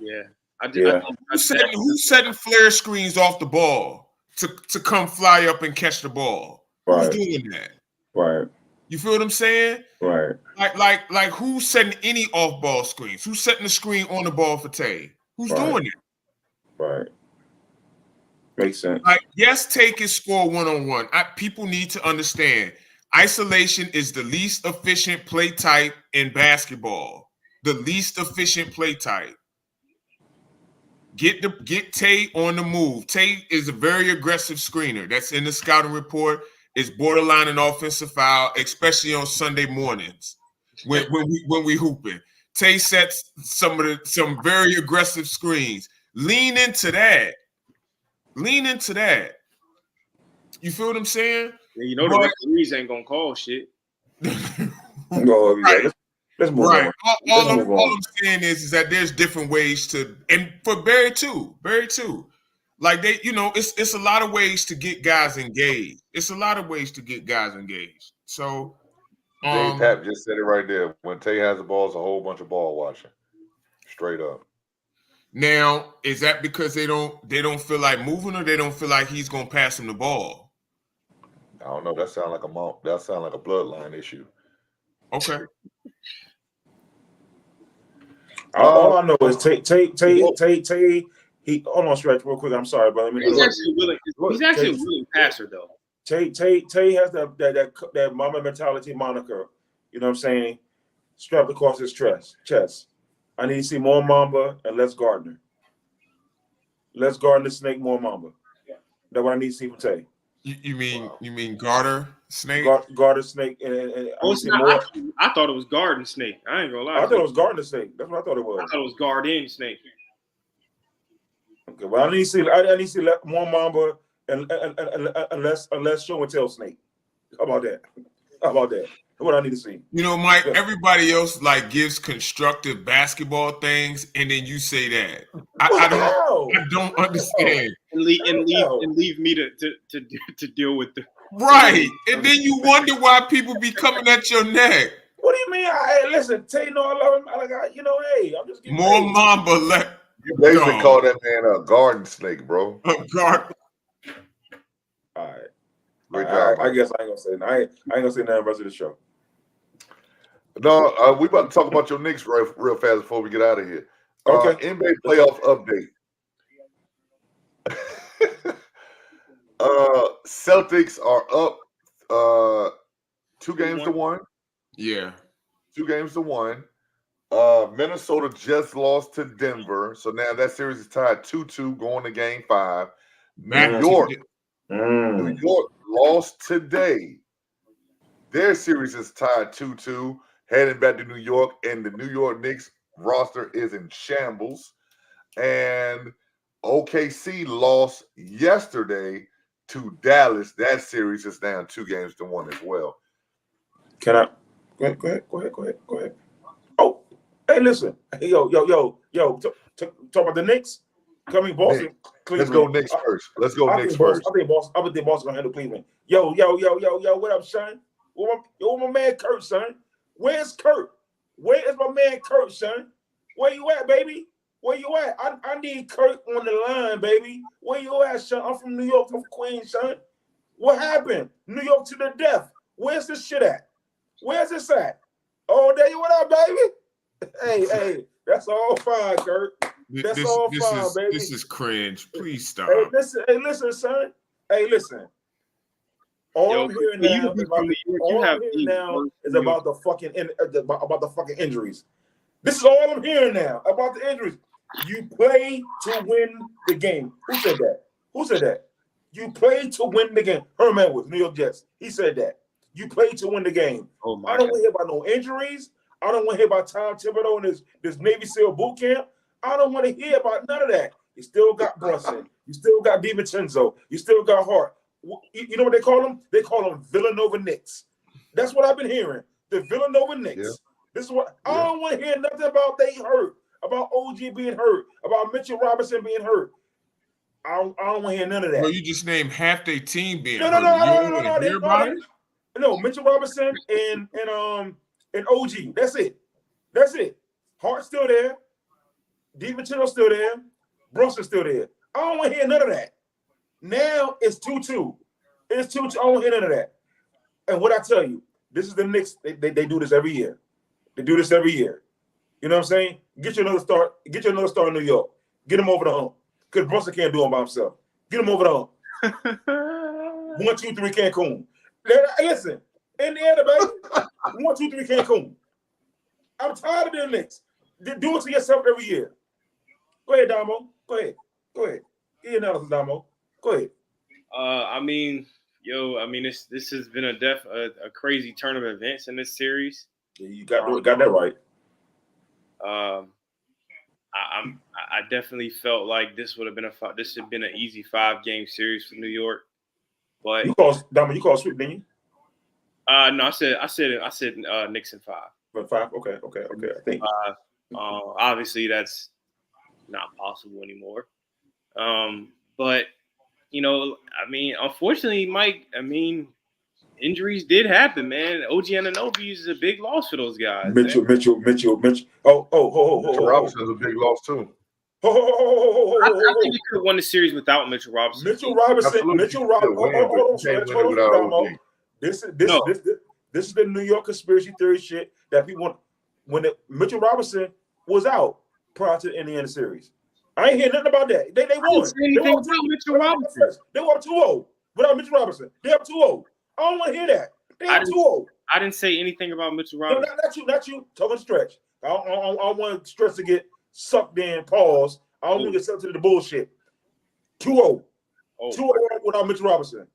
Yeah, I do. Who's setting flare screens off the ball to come fly up and catch the ball? Right. Who's doing that? Right. You feel what I'm saying? Right. Like who's setting any off ball screens? Who's setting the screen on the ball for Tay? Who's doing it? Right. Makes sense. Like, yes, Tay can score one-on-one. People need to understand. Isolation is the least efficient play type in basketball. The least efficient play type. Get Tay on the move. Tay is a very aggressive screener. That's in the scouting report. It's borderline an offensive foul, especially on Sunday mornings when we hooping. Tay sets some very aggressive screens. Lean into that. You feel what I'm saying? You know the referees ain't gonna call shit. Right. Let's move Right. on. All Let's move I'm on. saying Let's move all on. I'm saying is that there's different ways to, and for Barry too. Like they, it's a lot of ways to get guys engaged. So, Dave Pap just said it right there. When Tay has the ball, it's a whole bunch of ball watching. Straight up. now is that because they don't feel like moving, or they don't feel like he's gonna pass him the ball? I don't know. That sounds like a bloodline issue. Okay. All I know is Tay. He hold on, stretch real quick. I'm sorry, but He's actually willing. He's actually a willing passer, though. Tay has that mama mentality moniker. You know what I'm saying? Strapped across his chest. I need to see more Mamba and less Gardner. Less Gardner Snake, more Mamba. That's what I need to see from Tay. You mean Garter Snake? Gardner Snake and I thought it was Garden Snake. I ain't gonna lie. I thought it was Gardner Snake. That's what I thought it was. I thought it was Garden Snake. Okay, well, I need to see more Mamba and less show and tell Snake. How about that? That's what I need to see. Mike, everybody else gives constructive basketball things, and then you say that. I don't understand. And leave me to deal with the right. And then you wonder why people be coming at your neck. What do you mean? Listen, Tay, I love him. Hey, I'm just getting more Mamba. You basically call that man a garden snake, bro. Garden. All right. Great job. I guess I ain't gonna say nothing. I ain't gonna say nothing the rest of the show. No, we about to talk about your Knicks real fast before we get out of here. Okay. NBA playoff update. Celtics are up 2-1. Yeah. 2-1. Minnesota just lost to Denver, so now that series is tied 2-2 going to Game 5. New York lost today. Their series is tied 2-2, heading back to New York, and the New York Knicks roster is in shambles. And OKC lost yesterday to Dallas. That series is down 2-1 as well. Can I? Go ahead. Oh, hey, listen. Hey, yo. Talk about the Knicks coming Boston. Let's go Knicks first. I think Boston gonna handle Cleveland. Yo. What up, son? Where my man Kurt, son? Where's Kurt? Where is my man Kurt, son? Where you at, baby? Where you at? I need Kurt on the line, baby. Where you at, son? I'm from New York, from Queens, son. What happened? New York to the death. Where's this shit at? Where's this at? Oh, there you what up, baby? Hey, that's all fine, Kurt. That's all fine, baby. This is cringe. Please stop. Hey, listen, son. Hey, listen. All I'm hearing now is about the fucking injuries. This is all I'm hearing now about the injuries. You play to win the game. Who said that? You play to win the game. Herman Edwards, New York Jets. He said that. You play to win the game. Oh my I don't want to hear about no injuries. I don't want to hear about Tom Thibodeau and this Navy SEAL boot camp. I don't want to hear about none of that. You still got Brunson. You still got DiVincenzo. You still got Hart. You know what they call them? They call them Villanova Knicks. That's what I've been hearing. The Villanova Knicks. Yeah. This is what I don't want to hear nothing about. They hurt. About OG being hurt. About Mitchell Robinson being hurt. I don't want to hear none of that. Well, you just named half their team being hurt. No, Mitchell Robinson and OG. That's it. Hart's still there. DiVincenzo's still there. Brunson's still there. I don't want to hear none of that. Now it's 2-2. It's 2-2. I don't want to hear none of that. And what I tell you, this is the Knicks. They do this every year. They do this every year. You know what I'm saying? Get you another star. Get you another star in New York. Get him over the hump. Because Brunson can't do it by himself. Get him over the hump. 1, 2, 3 Cancun. Listen, Indiana, baby. 1, 2, 3 Cancun. I'm tired of the Knicks. Do it to yourself every year. Go ahead, Damo. Go ahead. Get your analysis, Damo. Go ahead. This has been a crazy turn of events in this series. Yeah, you got that right. I definitely felt like this would have been an easy 5-game series for New York. But you called sweep, didn't you? No, I said Knicks in 5. But 5. Okay. I think. Obviously, that's not possible anymore. But you know, I mean, unfortunately, Mike. I mean, injuries did happen, man. OG Anunoby is a big loss for those guys. Mitchell. Man. Mitchell Robinson is a big loss too. I think you could have won the series without Mitchell Robinson. Mitchell Robinson. Absolutely. Mitchell Robinson. This is the New York conspiracy theory shit that people want. When Mitchell Robinson was out prior to the Indiana series, I ain't hear nothing about that. They won. They won Mitchell Robinson. They won 2-0 without Mitchell Robinson. They have 2-0. I don't want to hear that. They have 2-0. I didn't say anything about Mitchell Robinson. No, not you. Talking stretch. I don't want stretch to get sucked in. Pause. I don't want to get sucked into the bullshit. 2-0. 2-0 without Mitchell Robinson.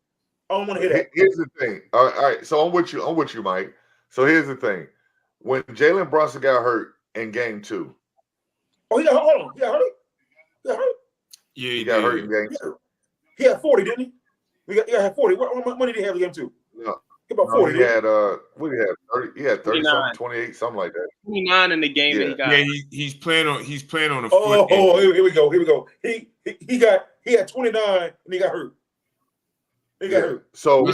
I don't want to hear that. Here's the thing. All right. So I'm with you, Mike. So here's the thing. When Jalen Brunson got hurt in game 2. Oh, he got hurt. He got hurt. Yeah, he got hurt in game 2. He had 40, didn't he? He had 40. When did he have the game 2? No. About 40. He had what did he have? 30. He had 30 something, 28, something like that. 29 in the game that he got. Yeah, he's playing on a foot. Oh, here we go. He had 29 and he got hurt. He got hurt. So he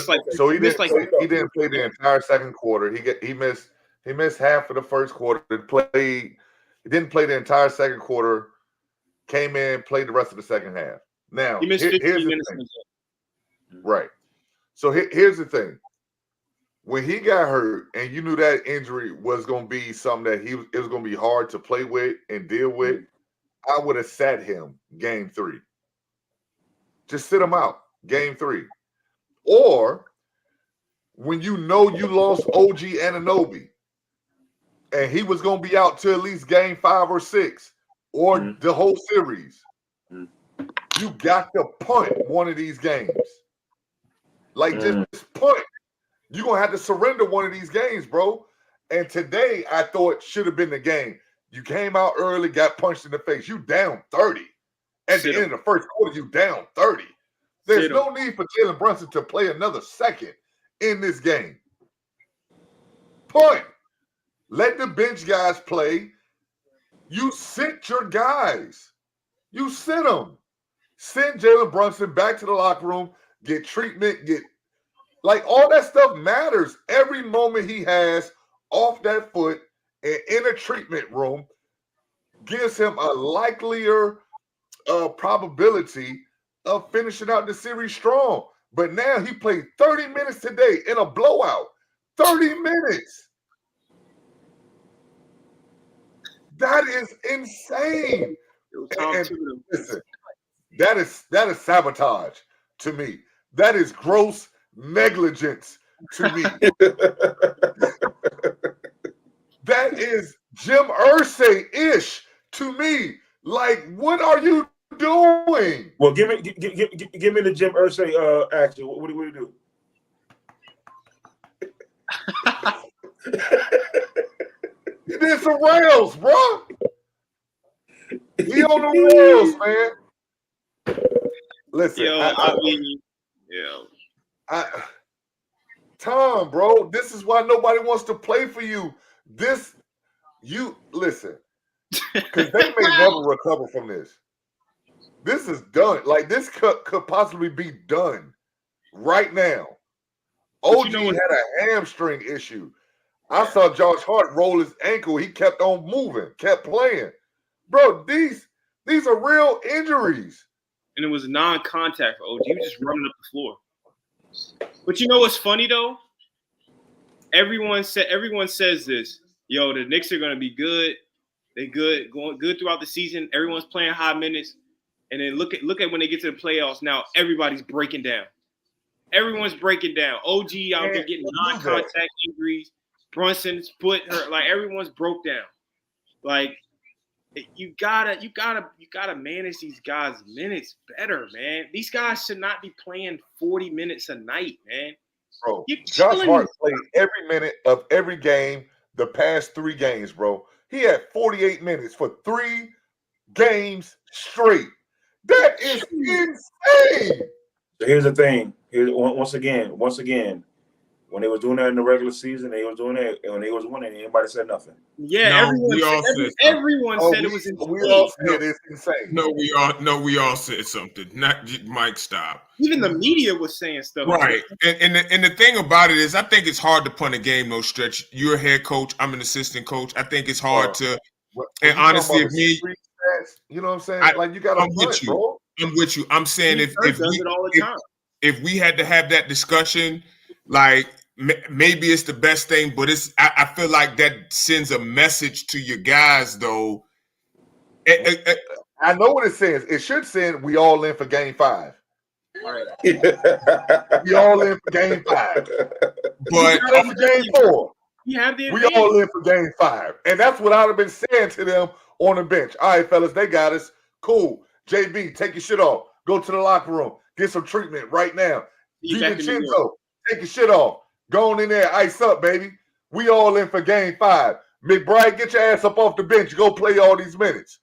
didn't play the entire second quarter. He missed half of the first quarter. He didn't play the entire second quarter. Came in, played the rest of the second half. Now, he missed 15 minutes. Right. So here's the thing. When he got hurt and you knew that injury was going to be something that it was going to be hard to play with and deal with, I would have sat him game 3. Just sit him out game 3. Or when you know you lost OG Anunoby and he was going to be out to at least game 5 or 6 or the whole series, you got to punt one of these games. Like, just punt. You're going to have to surrender one of these games, bro. And today, I thought should have been the game. You came out early, got punched in the face. You down 30. At the end of the first quarter, you down 30. There's no need for Jalen Brunson to play another second in this game. Punt. Let the bench guys play. You sit your guys. You sit them. Send Jalen Brunson back to the locker room, get treatment, like all that stuff matters. Every moment he has off that foot and in a treatment room gives him a likelier probability of finishing out the series strong. But now he played 30 minutes today in a blowout. 30 minutes. That is insane. And listen, that is sabotage to me. That is gross negligence to me. That is Jim Irsay-ish to me. Like, what are you doing? Well, give me the Jim Irsay action. What do you do? He did some rails, bro. He on the rails, man. Listen, Tom, bro, this is why nobody wants to play for you. Listen, because they may never recover from this. This is done. Like, this could possibly be done right now. OG had a hamstring issue. I saw Josh Hart roll his ankle. He kept on moving, kept playing. Bro, these are real injuries. And it was non-contact for OG. He was just running up the floor. But you know what's funny though? Everyone says this. Yo, the Knicks are gonna be good. They're good, going good throughout the season. Everyone's playing high minutes. And then look at when they get to the playoffs now, everybody's breaking down. Everyone's breaking down. OG out there getting non-contact injuries. Brunson's foot hurt. Like, everyone's broke down. Like, you gotta manage these guys' minutes better, man. These guys should not be playing 40 minutes a night, man. Bro, Josh Hart played every minute of every game the past 3 games, bro. He had 48 minutes for 3 games straight. That is insane. So here's the thing. Once again, When they was doing that in the regular season, they was doing that, and when they was winning, anybody said nothing. Yeah, No, we all said everyone Oh, said it was insane. we all said it's insane. we all said something. Not Mike, stop. Even the media was saying stuff. Right. And the thing about it is, I think it's hard to punt a game, no stretch. You're a head coach. I'm an assistant coach. I think it's hard to. And honestly, if me, you know what I'm saying? Like you got to punt, bro. I'm with you. I'm saying if we had to have that discussion, like maybe it's the best thing, but I feel like that sends a message to your guys, though. I know what it says. It should send we all in for game 5. Right. We all in for game 5. But for game 4. We all in for game 5. And that's what I'd have been saying to them on the bench. All right, fellas, they got us. Cool. JB, take your shit off. Go to the locker room. Get some treatment right now. DiVincenzo, take your shit off. Go on in there. Ice up, baby. We all in for game 5. McBride, get your ass up off the bench. Go play all these minutes.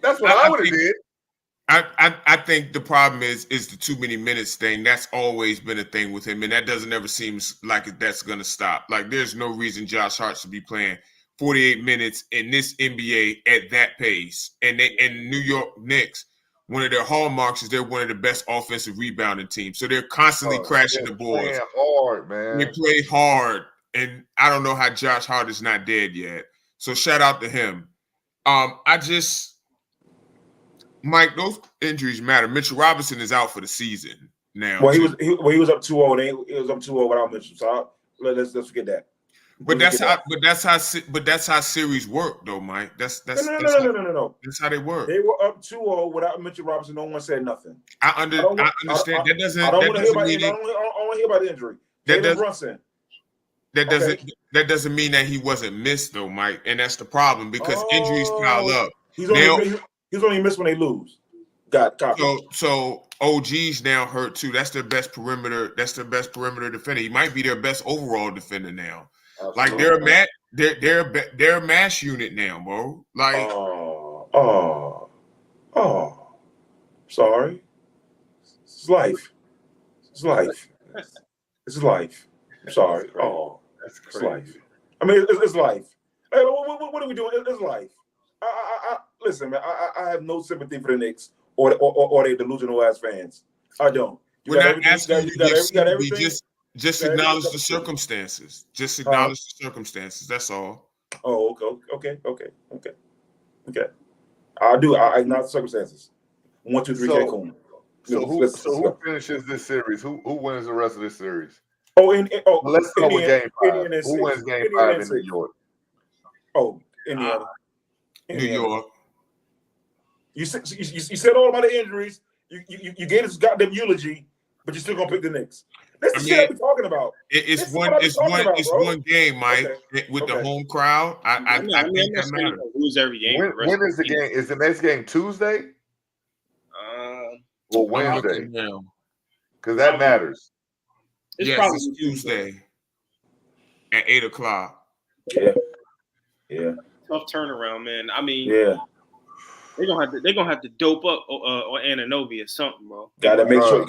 That's what I would have did. I think the problem is the too many minutes thing. That's always been a thing with him, and that doesn't ever seem like that's going to stop. Like, there's no reason Josh Hart should be playing 48 minutes in this NBA at that pace. And New York Knicks, one of their hallmarks is they're one of the best offensive rebounding teams. So they're constantly crashing the boards. Hard, man. They play hard, and I don't know how Josh Hart is not dead yet. So shout out to him. Mike, those injuries matter. Mitchell Robinson is out for the season now. Well, he was up 2-0. He was up 2-0 without Mitchell. So let's forget that. But that's how series work, though, Mike. No. That's how they work. They were up 2-0 without Mitchell Robinson. No one said nothing. I understand. I don't want to hear about the injury. That doesn't mean that he wasn't missed, though, Mike. And that's the problem because injuries pile up. He's only missed when they lose. So OG's now hurt too. That's their best perimeter. That's their best perimeter defender. He might be their best overall defender now. Absolutely. Like they're a mash unit now, bro. Like sorry. It's life. It's life. It's life. I'm sorry. Oh, that's crazy. It's life. I mean, it's life. Hey, what are we doing? It's life. Listen, man. I have no sympathy for the Knicks or they delusional ass fans. I don't. We're not asking you to get everything. Just acknowledge the circumstances. Just acknowledge the circumstances. That's all. Oh, okay. I do. I acknowledge the circumstances. 1, 2, 3, Cancun. So who finishes this series? Who wins the rest of this series? Let's start with game 5. Who wins game 5 in New York? Oh, Indiana. New York. You said all about the injuries. You gave us goddamn eulogy, but you're still gonna pick the Knicks. That's the shit I'm talking about. It's one game, Mike, with the home crowd. I think that matters. Lose every game. When is the game? Is the next game Tuesday? Or Wednesday? Because that matters. It's Tuesday at 8:00. Yeah. Tough turnaround, man. I mean, they're gonna have to dope up or Anunoby or something, bro. Gotta make sure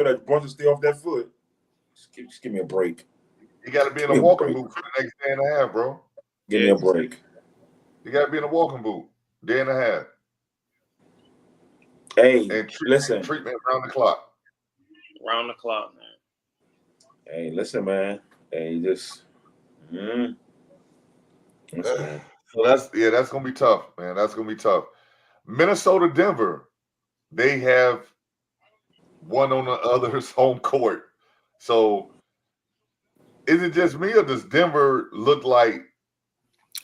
that Brunson stay off that foot. Just give me a break. You gotta be in a walking boot for the next day and a half, bro. Give me a break. You gotta be in a walking boot, day and a half. Hey, listen. Treatment around the clock. Round the clock, man. Hey, listen, man. Hey, just. So that's gonna be tough, man. That's gonna be tough. Minnesota, Denver, they have one on the other's home court. So is it just me or does Denver look like?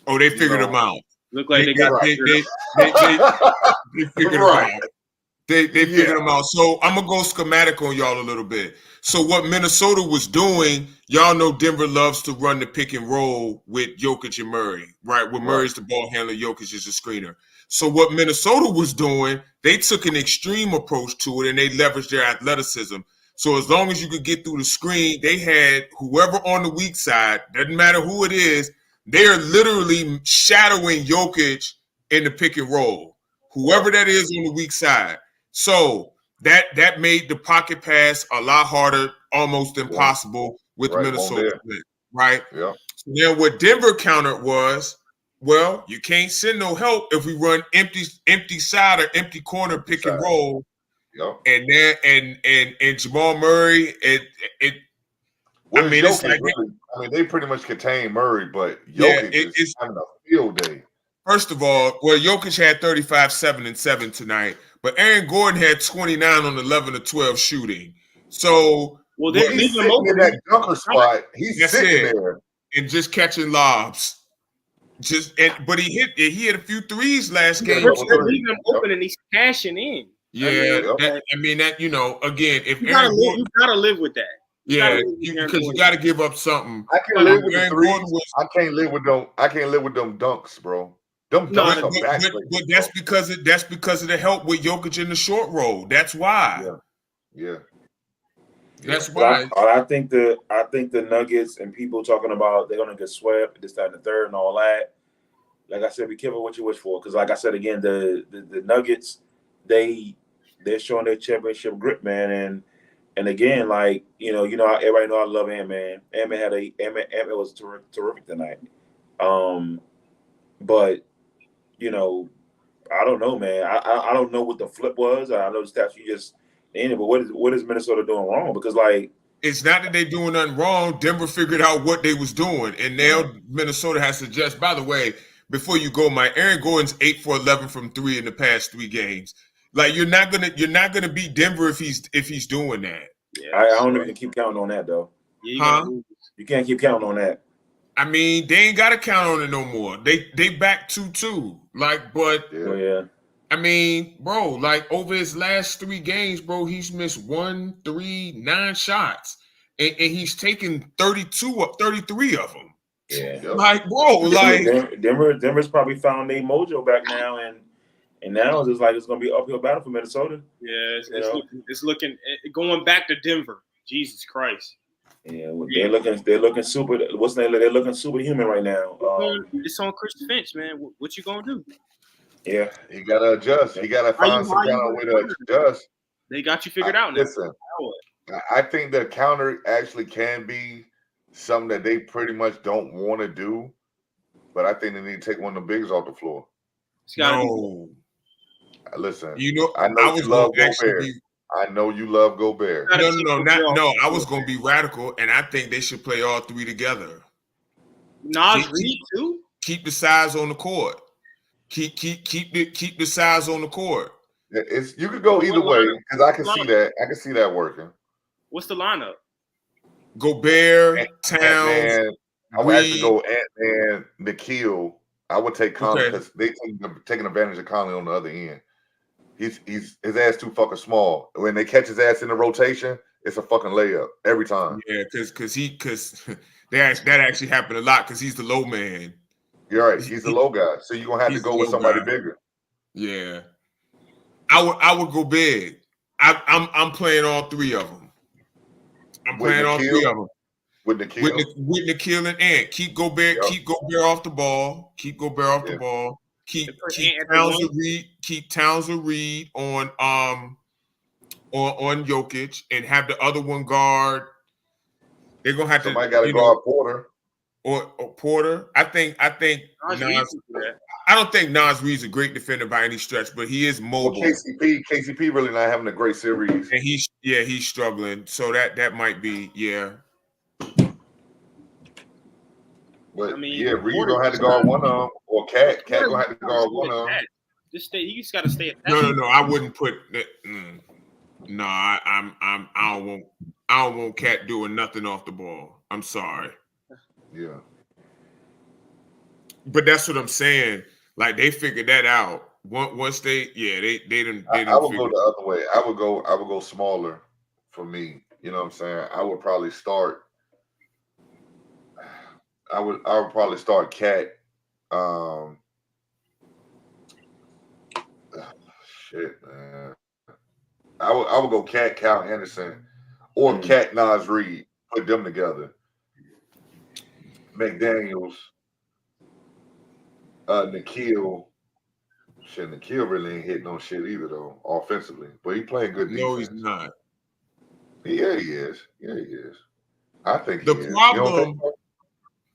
Oh, they figured them out. Look like they figured them out. They figured them out. So I'm gonna go schematic on y'all a little bit. So what Minnesota was doing, y'all know Denver loves to run the pick and roll with Jokic and Murray, right? Where Murray's the ball handler, Jokic is a screener. So what Minnesota was doing, they took an extreme approach to it and they leveraged their athleticism. So as long as you could get through the screen, they had whoever on the weak side, doesn't matter who it is, they're literally shadowing Jokic in the pick and roll, whoever that is on the weak side. So that made the pocket pass a lot harder, almost impossible with Right, Minnesota, right? Yeah. So then what Denver countered was, well, you can't send no help if we run empty side or empty corner pick and roll. Yep. And then and Jamal Murray, Well, I mean, Jokic it's like really, I mean, they pretty much contain Murray, but Yeah, Jokic is having a field day. first of all, well, Jokic had 35, 7, and 7 tonight, but Aaron Gordon had 29 on 11 of 12 shooting. So Well, they're He's leaving him sitting open. in that dunker spot. He's That's sitting it. there. and just catching lobs. But he hit a few threes last game. They're Yep. leaving him open and he's cashing in. Yeah, Yep. again, if You Aaron Gordon, gotta live with that. yeah, because you got to give up something. I can't live with the Aaron threes. Gordon was- I can't live with them. I can't live with them dunks, bro. Them No, dunks But, are backbreakers, but that's because of the help with Jokic in the short roll. That's why. Yeah. That's But why. I think the Nuggets and people talking about they're gonna get swept, this, that, and the third, and all that. Like I said, be careful what you wish for, because like I said again, the Nuggets, they're showing their championship grip, man, and again, like everybody know I love Ant-Man. Ant-Man was terrific tonight. But I don't know, man. I don't know what the flip was. I know the stats you just in it, but what is Minnesota doing wrong? Because It's not that they're doing nothing wrong. Denver figured out what they was doing, and now Minnesota has to adjust. By the way, before you go, Mike, Aaron Gordon's 8 for 11 from 3 in the past 3 games. Like you're not gonna beat Denver if he's doing that. Yeah, I don't even keep counting on that though. Yeah, You can't keep counting on that. I mean, they ain't gotta count on it no more. They back 2-2. Yeah. I mean, bro, like over his last 3 games, bro, he's missed 1, 3, 9 shots. And he's taken 33 of them. Yeah. Like, bro, like Denver's probably found their mojo back now, and now it's just like it's gonna be an uphill battle for Minnesota. Yeah, it's looking going back to Denver. Jesus Christ. Yeah, well, they're looking super. What's the name? They're looking superhuman right now. It's on Chris Finch, man. What you gonna do? Yeah, he gotta adjust. He gotta find some kind of way to adjust. They got you figured out now. Listen, I think the counter actually can be something that they pretty much don't want to do, but I think they need to take one of the bigs off the floor. no. Listen, I know you love Gobert. I know you love Gobert. No. I was gonna be radical, and I think they should play all 3 together. Naz Reid too. Keep the size on the court. Keep the size on the court. You could go either way because I can see that. I can see that working. What's the lineup? Gobert, Towns. I would actually go Ant-Man, Nikhil. I would take Conley because they taking advantage of Conley on the other end. He's his ass too fucking small. When they catch his ass in the rotation, it's a fucking layup every time. Yeah, because that actually happened a lot because he's the low man. You're right. He's the low guy, so you're gonna have to go with somebody bigger. Yeah, I would go big. I'm playing all 3 of them. I'm playing all 3 of them. With Nikhil? With Nikhil and Ant. Keep Gobert off the ball. Keep Gobert off the ball. Keep Towns and Reed on Jokic and have the other one guard. They're gonna have somebody got to guard Porter. Or Porter. I don't think Naz Reid's a great defender by any stretch, but he is mobile. Well, KCP really not having a great series. And he's struggling. So that might be, yeah. But Reed gonna have to guard one of them, or Cat gonna have to guard one of them. You just gotta stay at that. No, I wouldn't put that. No, I don't want Cat doing nothing off the ball. I'm sorry. Yeah. But that's what I'm saying. Like they figured that out. Once they didn't. I would go the other way. I would go smaller for me. You know what I'm saying? I would probably start. I would probably start Cat. Shit, man. I would go Cat, Cal Anderson, or Cat, Naz Reid. Put them together. McDaniels, Nikhil, Shit, Nikhil really ain't hitting on shit either though, offensively. But he playing good defense. No, he's not. Yeah, he is. Yeah, he is. I think The he is. You don't think problem, so?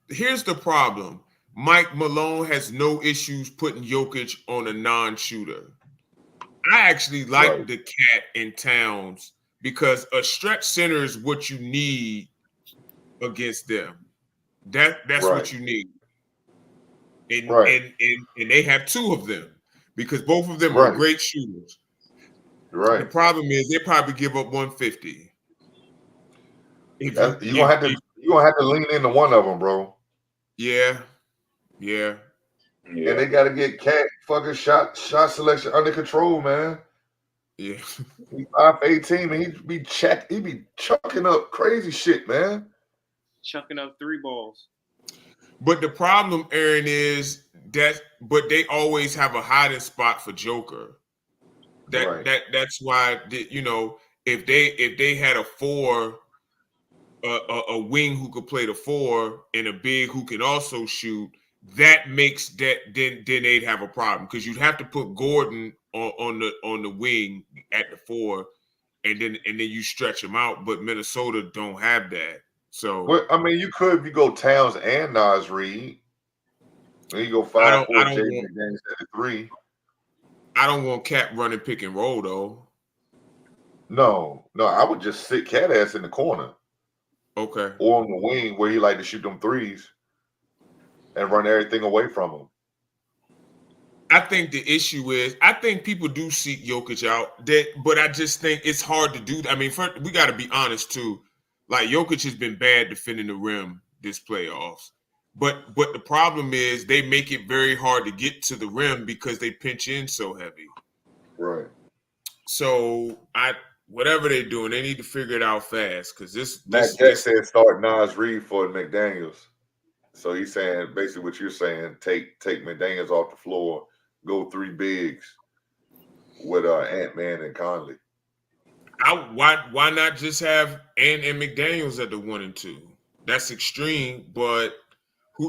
here's the problem. Mike Malone has no issues putting Jokic on a non-shooter. I actually like Right. the cat in Towns because a stretch center is what you need against them. That's Right. what you need. And, Right. and they have two of them because both of them Right. are great shooters. The Right. problem is they probably give up 150. You're gonna have to lean into one of them, bro. Yeah. And they gotta get Cat fucking shot selection under control, man. Yeah. He 5'18", and he be chucking up crazy shit, man. Chucking up 3 balls. But the problem, Aaron, is but they always have a hiding spot for Joker. That's why if they had a 4, a wing who could play the 4 and a big who can also shoot, that makes that then they'd have a problem because you'd have to put Gordon on the wing at the 4, and then you stretch him out. But Minnesota don't have that. So well, I mean, you could if you go Towns and Nas Reed. Then you go 5'4", Jaden McDaniels at the 3. I don't want Cat running pick and roll though. No, I would just sit Cat ass in the corner. Okay. Or on the wing where he like to shoot them threes and run everything away from him. I think the issue is I think people do seek Jokic out, but I just think it's hard to do. I mean, we got to be honest too. Like Jokic has been bad defending the rim this playoffs, but the problem is they make it very hard to get to the rim because they pinch in so heavy. Right. So whatever they're doing, they need to figure it out fast because Matt Jack said start Nas Reed for McDaniels. So he's saying basically what you're saying: take McDaniels off the floor, go 3 bigs with Ant-Man and Conley. Why not just have Ant and McDaniels at the 1 and 2? That's extreme, but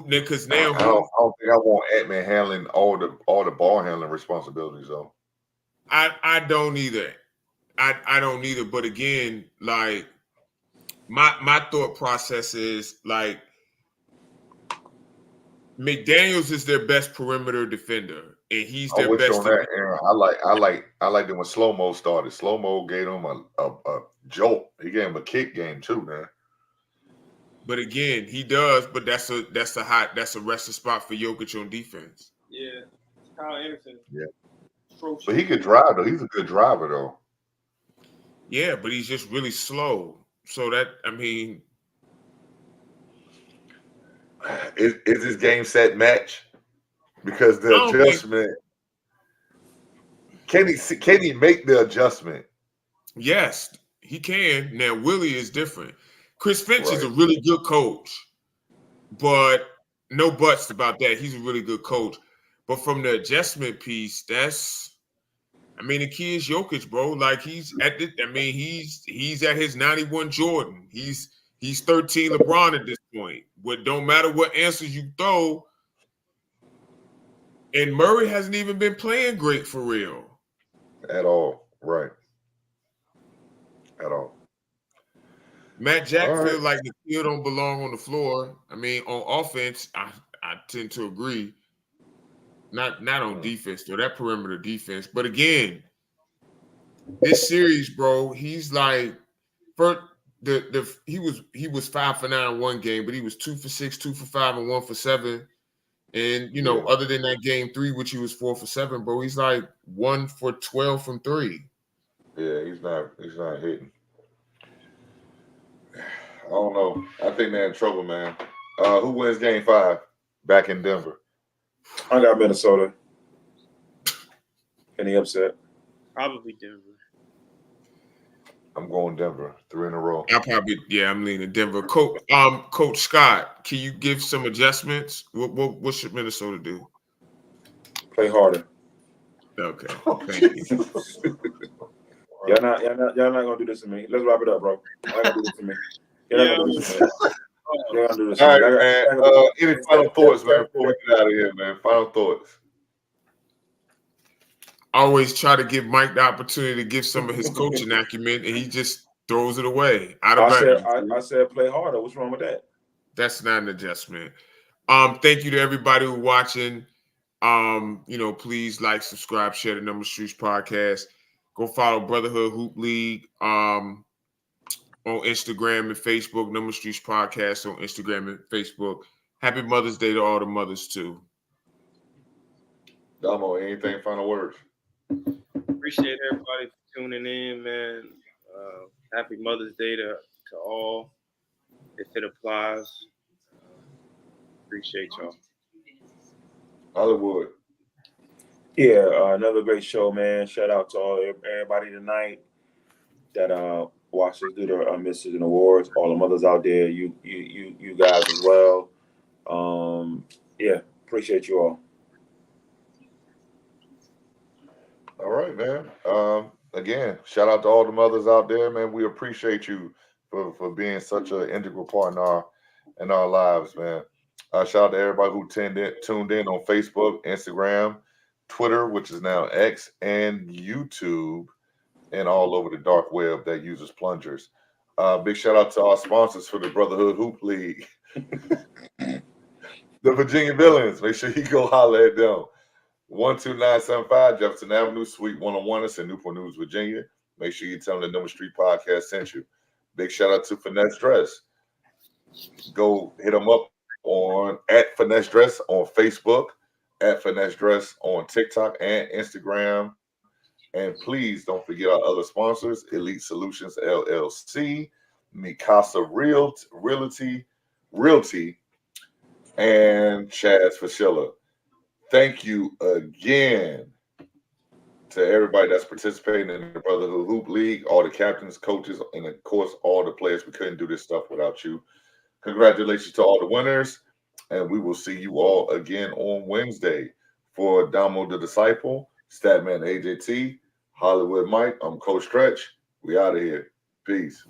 because now I don't think I want Ant-Man handling all the ball handling responsibilities though. I don't either. I don't either. But again, like my thought process is like McDaniels is their best perimeter defender, and he's their best. On that, Aaron. I like them when Slow Mo started. Slow Mo gave him a jolt. He gave him a kick game too, man. But again, he does. But that's a resting spot for Jokic on defense. Yeah, Kyle Anderson. Yeah, but he could drive though. He's a good driver though. Yeah, but he's just really slow. So that is this game set match? Because the adjustment. Can he make the adjustment? Yes, he can. Now Willie is different. Chris Finch is a really good coach, but no buts about that. He's a really good coach. But from the adjustment piece, the key is Jokic, bro. Like he's at his 91 Jordan. He's 13 LeBron at this point. But don't matter what answers you throw. And Murray hasn't even been playing great for real. At all. Right. At all. Matt Jack feels like the field don't belong on the floor. I mean, on offense, I tend to agree. Not on defense, though. That perimeter defense. But again, this series, bro, he's like he was 5 for 9 one game, but he was 2 for 6, 2 for 5, and 1 for 7. And other than that game 3, which he was 4 for 7, bro, he's like 1 for 12 from 3. Yeah, he's not hitting. I don't know. I think they're in trouble, man. Who wins game 5 back in Denver? I got Minnesota. Any upset? Probably Denver. I'm going Denver 3 in a row. I'm leaning Denver. Coach Scott, can you give some adjustments? What should Minnesota do? Play harder. Okay. Thank you. Y'all not gonna do this to me. Let's wrap it up, bro. Y'all not gonna do this to me. Y'all not gonna do this to me. Y'all gonna do this to me. All right, man. Any final thoughts, man, before we get out of here, man? Final thoughts. always try to give Mike the opportunity to give some of his coaching acumen, and he just throws it away. I said play harder. What's wrong with that? That's not an adjustment. Thank you to everybody who's watching. Please like, subscribe, share the Number Streets podcast. Go follow Brotherhood Hoop League on Instagram and Facebook. Number Streets podcast on Instagram and Facebook. Happy Mother's Day to all the mothers too. Damo, anything final words? Appreciate everybody for tuning in, man. Happy Mother's Day to all, if it applies. Appreciate y'all. Hollywood. Yeah, another great show, man. Shout out to everybody tonight that watched us do the Misses and Awards. All the mothers out there, you guys as well. Yeah, appreciate you all. All right, man. Again, shout out to all the mothers out there, man. We appreciate you for being such an integral part in our lives, man. Shout out to everybody who tuned in on Facebook, Instagram, Twitter, which is now X, and YouTube, and all over the dark web that uses plungers. Big shout out to our sponsors for the Brotherhood Hoop League, the Virginia Villains. Make sure you go holler at them. 12975 Jefferson Avenue, Suite 101. It's in Newport News, Virginia. Make sure you tell them the Number Street Podcast sent you. Big shout out to Finesse Dress. Go hit them up on @Finesse Dress on Facebook, @Finesse Dress on TikTok and Instagram. And please don't forget our other sponsors: Elite Solutions LLC, Mikasa Realty, and Chaz Fashilla. Thank you again to everybody that's participating in the Brotherhood Hoop League, all the captains, coaches, and of course, all the players. We couldn't do this stuff without you. Congratulations to all the winners, and we will see you all again on Wednesday. For Damo the Disciple, Statman AJT, Hollywood Mike, I'm Coach Stretch. We out of here. Peace.